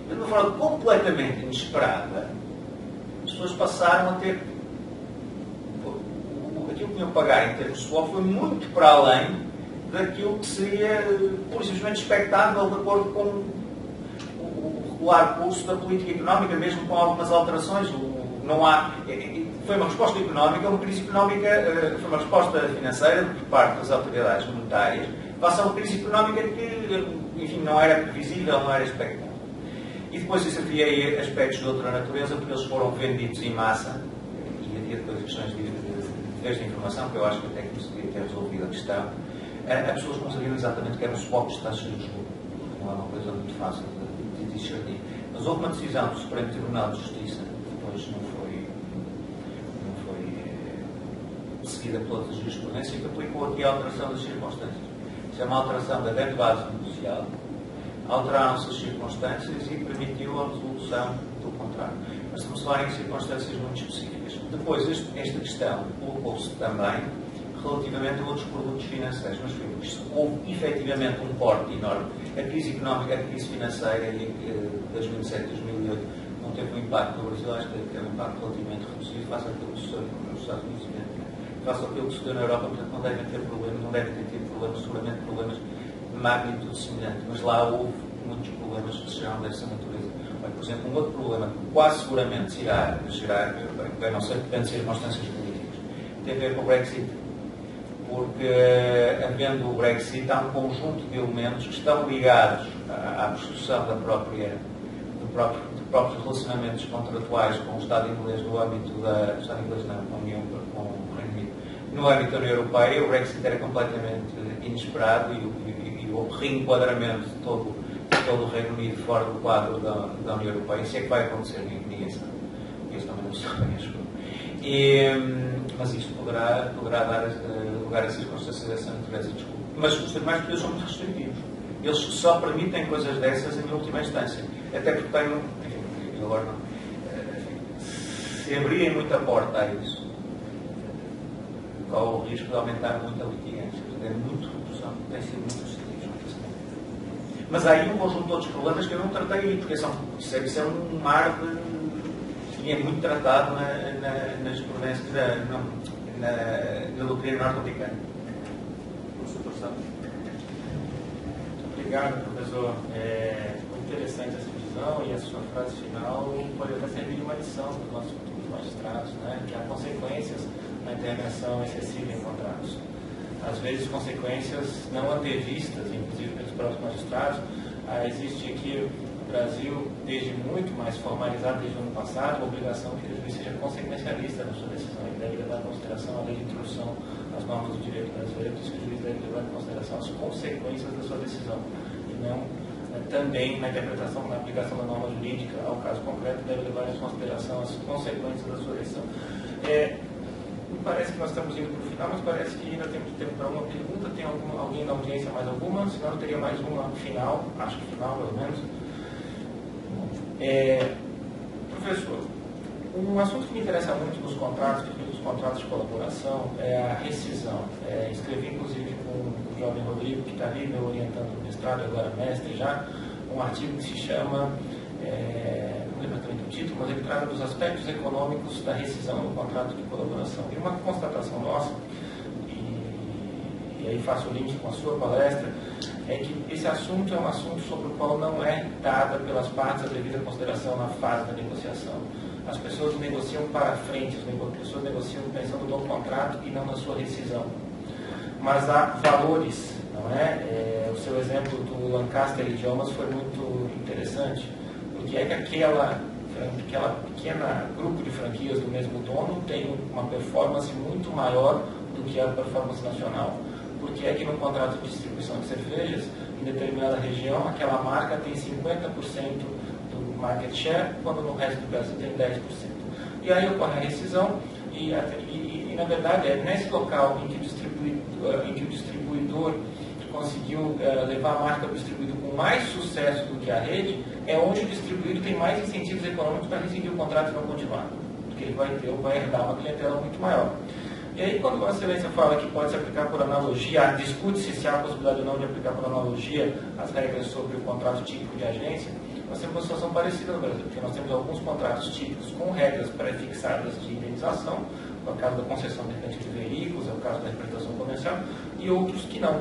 De uma forma completamente inesperada, as pessoas passaram a ter. Aquilo que tinham que pagar em termos de swap foi muito para além daquilo que seria, por simplesmente, expectável de acordo com o regular curso da política económica, mesmo com algumas alterações. Foi uma resposta económica, uma crise económica, foi uma resposta financeira por parte das autoridades monetárias, face a uma crise económica que, enfim, não era previsível, não era expectável. E depois isso havia aspectos de outra natureza, porque eles foram vendidos em massa, e havia depois questões de deveres de informação, que eu acho que até que se devia ter resolvido a questão. As pessoas não sabiam exatamente o que eram os swaps de taxas de juros, não é uma coisa muito fácil de discernir. Mas houve uma decisão do Supremo Tribunal de Justiça, que depois não foi seguida pela outra jurisprudência, que aplicou aqui a alteração das circunstâncias. Isso é uma alteração da grande base negocial. Alteraram-se as circunstâncias e permitiu a resolução do contrato. Mas estamos a falar em circunstâncias muito específicas. Depois, esta questão colocou-se também relativamente a outros produtos financeiros. Mas houve efetivamente um corte enorme. A crise económica, a crise financeira de 2007 e 2008 não teve um impacto no Brasil, acho que teve um impacto relativamente reduzido face àquilo que sucedeu nos Estados Unidos, face àquilo que sucedeu na Europa, portanto não devem ter problemas, não devem ter tido problemas, seguramente problemas de magnitude semelhante, mas lá houve muitos problemas que se geram dessa natureza. Por exemplo, um outro problema que quase seguramente se irá gerar, bem, não sei, depende de circunstâncias políticas, tem a ver com o Brexit. Porque, havendo o Brexit, há um conjunto de elementos que estão ligados à construção de próprios relacionamentos contratuais com o Estado inglês no âmbito da União com o Reino Unido. No âmbito da União Europeia, o Brexit era completamente inesperado e o reenquadramento de todo todo o Reino Unido fora do quadro da União Europeia. Isso é que vai acontecer, ninguém sabe. Isso também não se sabe, acho eu. Mas isto poderá dar lugar a circunstâncias dessa natureza, desculpa. Mas os tribunais portugueses são muito restritivos. Eles só permitem coisas dessas em última instância. Até porque têm, enfim, agora não, se abrirem muita porta a isso, corre o risco de aumentar muito a litigância. É muito redução, tem sido muito restritivo. Mas há aí um conjunto de outros problemas que eu não tratei aí, porque isso é um mar e é muito tratado na jurisprudência da doutrina norte-americana. Obrigado, professor. Muito interessante essa visão e a sua frase final poderia servir de uma lição para os nossos futuros magistrados, né? Que há consequências na intervenção excessiva em contratos. Às vezes, consequências não antevistas, inclusive pelos próprios magistrados. Existe aqui no Brasil, desde muito mais formalizado, desde o ano passado, a obrigação de que o juiz seja consequencialista na sua decisão. Ele deve levar em consideração a lei de introdução às normas do direito brasileiro, diz que o juiz deve levar em consideração as consequências da sua decisão, e não também na interpretação, na aplicação da norma jurídica ao caso concreto, deve levar em consideração as consequências da sua decisão. Me parece que nós estamos indo para o final, mas parece que ainda temos tempo para uma pergunta. Tem alguém na audiência mais alguma? Senão eu teria mais uma final, acho que final pelo menos. Professor, um assunto que me interessa muito nos contratos, dos contratos de colaboração, é a rescisão. Escrevi inclusive com o jovem Rodrigo, que está ali me orientando no mestrado, agora mestre já, um artigo que se chama, não lembro exatamente o título, mas ele trata dos aspectos econômicos da rescisão no contrato de colaboração. E uma constatação nossa, e aí faço o link com a sua palestra, é que esse assunto é um assunto sobre o qual não é dada pelas partes a devida consideração na fase da negociação. As pessoas negociam para frente, as pessoas negociam pensando no contrato e não na sua rescisão. Mas há valores, não é? O seu exemplo do Lancaster Idiomas foi muito interessante, porque é que aquela pequena grupo de franquias do mesmo dono tem uma performance muito maior do que a performance nacional. Porque é que no contrato de distribuição de cervejas, em determinada região, aquela marca tem 50% do market share, quando no resto do Brasil tem 10%. E aí ocorre a rescisão, e na verdade é nesse local em que o distribuidor conseguiu levar a marca do distribuidor com mais sucesso do que a rede, é onde o distribuidor tem mais incentivos econômicos para rescindir o contrato e não continuar. Porque ele vai herdar uma clientela muito maior. E aí, quando Vossa Excelência fala que pode se aplicar por analogia, discute-se se há a possibilidade ou não de aplicar por analogia as regras sobre o contrato típico de agência, nós temos uma situação parecida no Brasil, porque nós temos alguns contratos típicos com regras pré-fixadas de indenização, no caso da concessão de repente de veículos, é o caso da representação comercial, e outros que não.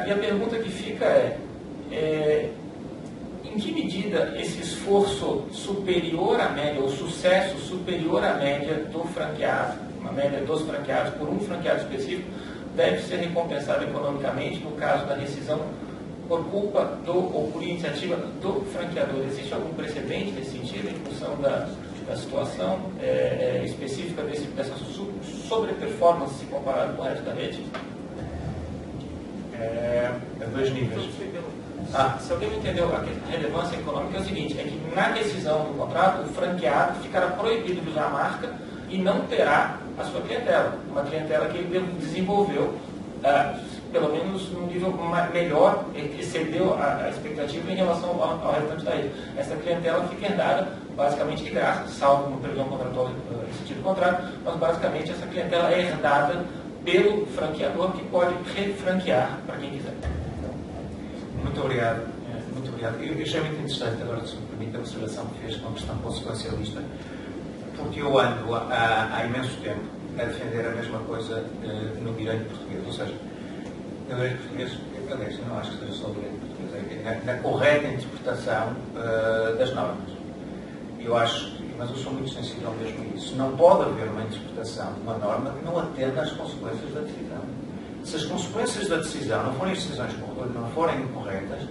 E a pergunta que fica em que medida esse esforço superior à média, ou sucesso superior à média do franqueado, uma média dos franqueados por um franqueado específico, deve ser recompensado economicamente no caso da rescisão por culpa ou por iniciativa do franqueador. Existe algum precedente nesse sentido, em função da situação específica dessa sobreperformance se comparado com o resto da rede? A dois níveis. Se alguém não entendeu, a relevância econômica é o seguinte, é que na rescisão do contrato, o franqueado ficará proibido de usar a marca e não terá a sua clientela, uma clientela que ele desenvolveu, pelo menos num nível melhor, excedeu a expectativa em relação ao restante da rede. Essa clientela fica herdada basicamente de graça, salvo uma previsão contratual nesse tipo de contrato, mas basicamente essa clientela é herdada pelo franqueador, que pode refranquear para quem quiser. Muito obrigado. Muito obrigado. Eu achei muito interessante, agora, se me permite, a observação que fez com a questão consequencialista, porque eu ando há imenso tempo a defender a mesma coisa no direito português. Ou seja, no direito português, aliás, eu não acho que seja só o direito português, na correta interpretação das normas. Eu acho, mas eu sou muito sensível mesmo a isso. Não pode haver uma interpretação de uma norma que não atenda às consequências da decisão. Se as consequências da decisão não forem decisões não forem corretas,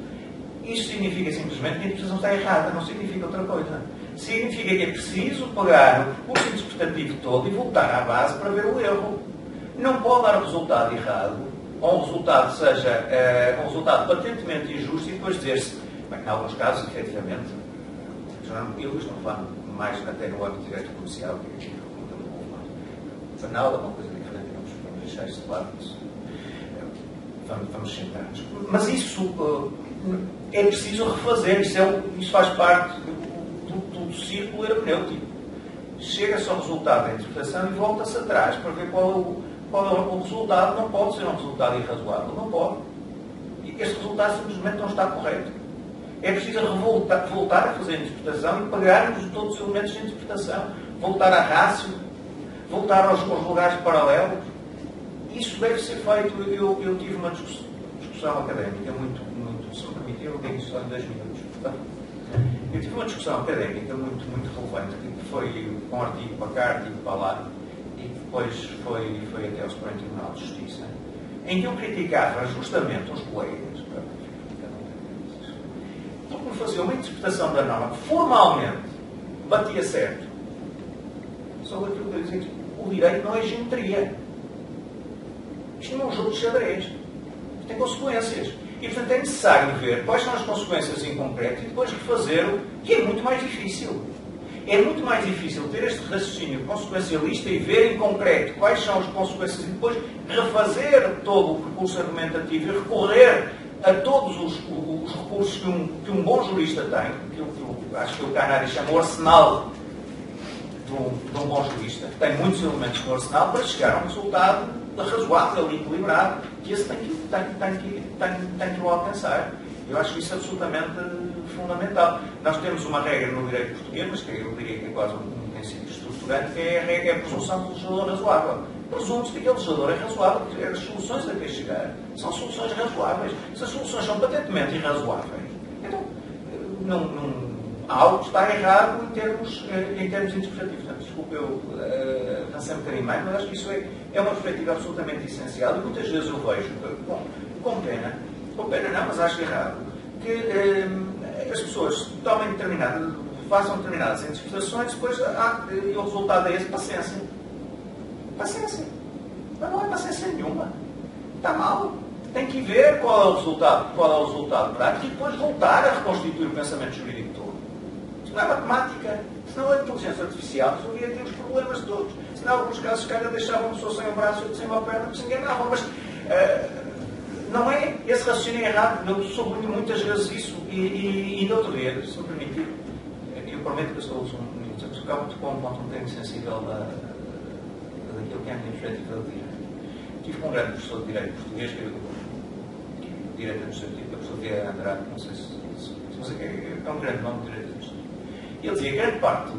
isso significa simplesmente que a decisão está errada, não significa outra coisa. Significa que é preciso pegar o percurso interpretativo todo e voltar à base para ver o erro. Não pode dar o resultado errado ou um resultado seja um resultado patentemente injusto e depois dizer-se, bem, em alguns casos, efetivamente, eu isto não falo mais até no âmbito direito comercial, que é banal, é uma coisa diferente, vamos deixar isso de lado, vamos centrar-nos. Mas isso é preciso refazer, isso faz parte do círculo hermenêutico. Chega-se ao resultado da interpretação e volta-se atrás para ver qual é o resultado. Não pode ser um resultado irrazoável, não pode. E este resultado simplesmente não está correto. É preciso voltar a fazer a interpretação e pagarmos todos os elementos de interpretação, voltar à rácio, voltar aos lugares paralelos. Isso deve ser feito. Eu tive uma discussão académica muito, se me permitir, eu digo só em 2 minutos. Eu tive uma discussão académica muito relevante, que foi com artigo para cá, artigo para lá, e depois foi até ao Supremo Tribunal de Justiça, em que eu criticava justamente os colegas, porque me fazia uma interpretação da norma que formalmente batia certo sobre aquilo que eu dizia. O direito não é geometria. Isto não é um jogo de xadrez. Isto tem consequências. E, portanto, é necessário ver quais são as consequências em concreto e depois refazer-o, que é muito mais difícil. É muito mais difícil ter este raciocínio consequencialista e ver em concreto quais são as consequências e depois refazer todo o percurso argumentativo e recorrer a todos os recursos que um bom jurista tem, que eu acho que o Canari chama o arsenal de um bom jurista, que tem muitos elementos no arsenal para chegar a um resultado razoável e equilibrado, que esse tem que o alcançar. Eu acho isso absolutamente fundamental. Nós temos uma regra no direito português, mas que eu diria que é quase um princípio estruturante, que é a presunção do legislador razoável. Presume-se que aquele legislador é razoável, porque as soluções a que chegar são soluções razoáveis. Se as soluções são patentemente irrazoáveis, então há algo que está errado em termos interpretativos. Portanto, desculpe, eu avancei um bocadinho mais, mas acho que isso é uma perspectiva absolutamente essencial e muitas vezes eu vejo, com pena não, mas acho errado, que as pessoas façam determinadas interpretações, depois e o resultado é esse, paciência. Mas não é paciência nenhuma. Está mal. Tem que ver qual é o resultado prático e depois voltar a reconstituir o pensamento jurídico todo. Isto não é matemática. Senão a inteligência artificial resolvia ter os problemas todos. Senão, em alguns casos, os caras deixavam uma pessoa sem um braço e sem uma perna, porque se enganavam. Mas não é esse raciocínio errado. Eu sublinho muitas vezes isso. E no outro dia, se me permitir, eu prometo que eu sou um minuto, porque há muito com um ponto um bocadinho sensível daquilo que é a minha perspectiva do direito. Tive com um grande professor de direito português, que é direito administrativo, a professor Vieira Andrade, não sei se é um grande nome de direito administrativo. E ele dizia que grande parte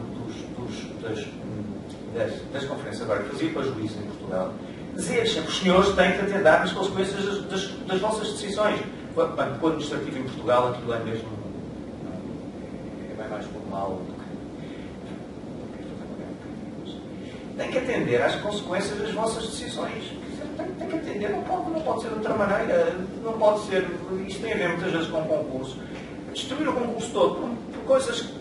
das conferências agora que fazia para juízes em Portugal, dizia-lhes sempre: os senhores têm que atender às consequências das vossas decisões. Com o administrativo em Portugal, aquilo é mesmo é bem mais formal do que. Tem que atender às consequências das vossas decisões. Tem que atender, não pode ser de outra maneira. Não pode ser. Isto tem a ver muitas vezes com o concurso. Destruir o concurso todo por coisas que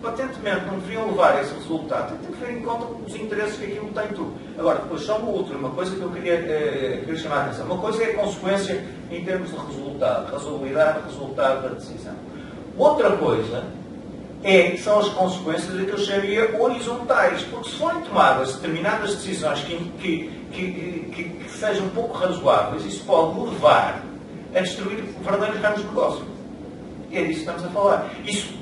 patentemente não deveriam levar a esse resultado. Tem que ter em conta os interesses que aquilo tem tudo. Agora, depois só uma outra, uma coisa que eu queria chamar a atenção. Uma coisa é a consequência em termos de resultado, razoabilidade, resultado da decisão. Outra coisa são as consequências que eu chamaria horizontais, porque se forem tomadas determinadas decisões que sejam pouco razoáveis, isso pode levar a destruir verdadeiros ramos de negócio. E é disso que estamos a falar. Isso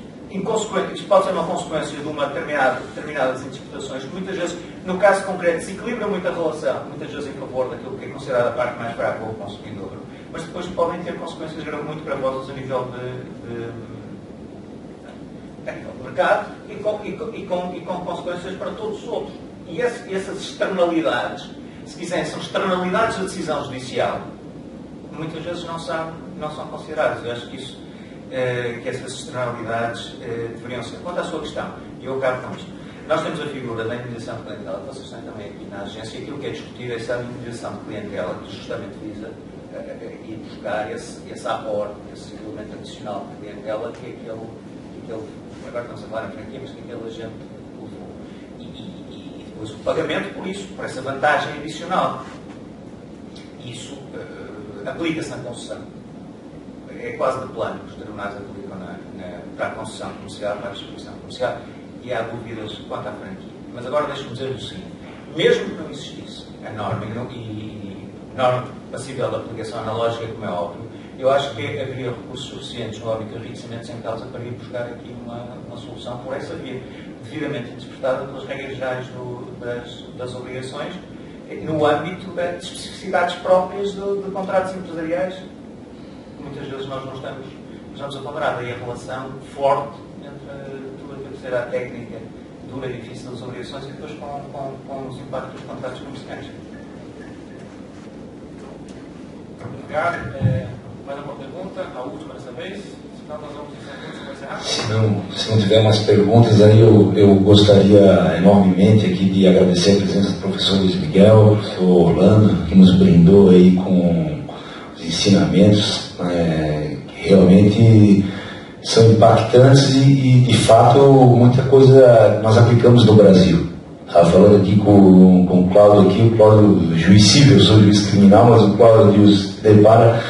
pode ser uma consequência de determinadas interpretações, que muitas vezes, no caso concreto, desequilibra muito a relação, muitas vezes em favor daquilo que é considerada a parte mais fraca ou consumidor, mas depois podem ter consequências muito gravosas a nível de mercado e com consequências para todos os outros. E essas externalidades, se quiserem, são externalidades da decisão judicial, muitas vezes não são consideradas. Eu acho que essas externalidades deveriam ser. Quanto à sua questão, e eu acabo com isto, nós temos a figura da indenização de clientela, que vocês têm também aqui na agência, e aquilo que é discutir é essa indenização de clientela, que justamente visa ir buscar esse aporte, esse elemento adicional de clientela, que é aquele agora estamos a falar em franquia, mas que aquele agente levou. E depois o pagamento por isso, por essa vantagem adicional. Isso aplica-se na concessão. É quase de plano que os tribunais aplicam para a concessão comercial, para a distribuição comercial, e há dúvidas quanto à franquia. Mas agora deixe-me dizer o seguinte: mesmo que não existisse a norma e norma passível de aplicação analógica, como é óbvio, eu acho que haveria recursos suficientes no âmbito de enriquecimento sem causa para ir buscar aqui uma solução por essa via, devidamente interpretada pelas regras gerais das obrigações, no âmbito das especificidades próprias de contratos empresariais. Muitas vezes nós não estamos a ponderar, daí a relação forte entre tudo aquilo que será a técnica dura e difícil das obrigações e depois com os impactos dos contratos comerciais. Obrigado. Mais alguma pergunta? A última dessa vez? Senão nós vamos encerrar. Se não tiver mais perguntas, aí eu gostaria enormemente aqui de agradecer a presença do professor Luiz Miguel, do professor Orlando, que nos brindou aí com os ensinamentos que realmente são impactantes e de fato, muita coisa nós aplicamos no Brasil. Estava falando aqui com o Cláudio, o Cláudio juiz civil, eu sou juiz criminal, mas o Cláudio depara.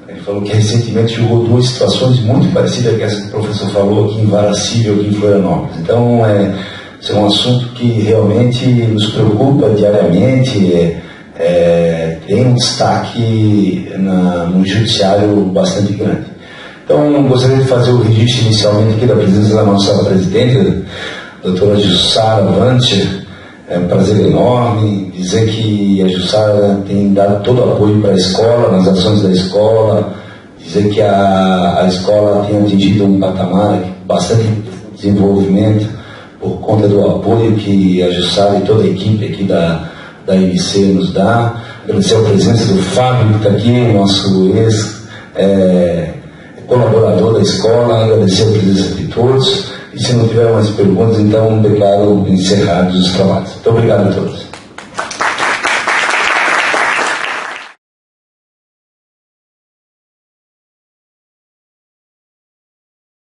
Ele falou que recentemente julgou duas situações muito parecidas com essa que o professor falou aqui em vara civil, aqui em Florianópolis. Então, esse é um assunto que realmente nos preocupa diariamente, tem um destaque no judiciário bastante grande. Então, gostaria de fazer o registro inicialmente aqui da presença da nossa presidente, doutora Jussara Vancher. É um prazer enorme dizer que a Jussara tem dado todo o apoio para a escola, nas ações da escola, dizer que a escola tem atingido um patamar de bastante desenvolvimento por conta do apoio que a Jussara e toda a equipe aqui da IBC nos dá. Agradecer a presença do Fábio, que está aqui, nosso ex-colaborador da escola, agradecer a presença de todos. E se não tiver mais perguntas, então declaro encerrados os trabalhos. Muito obrigado a todos.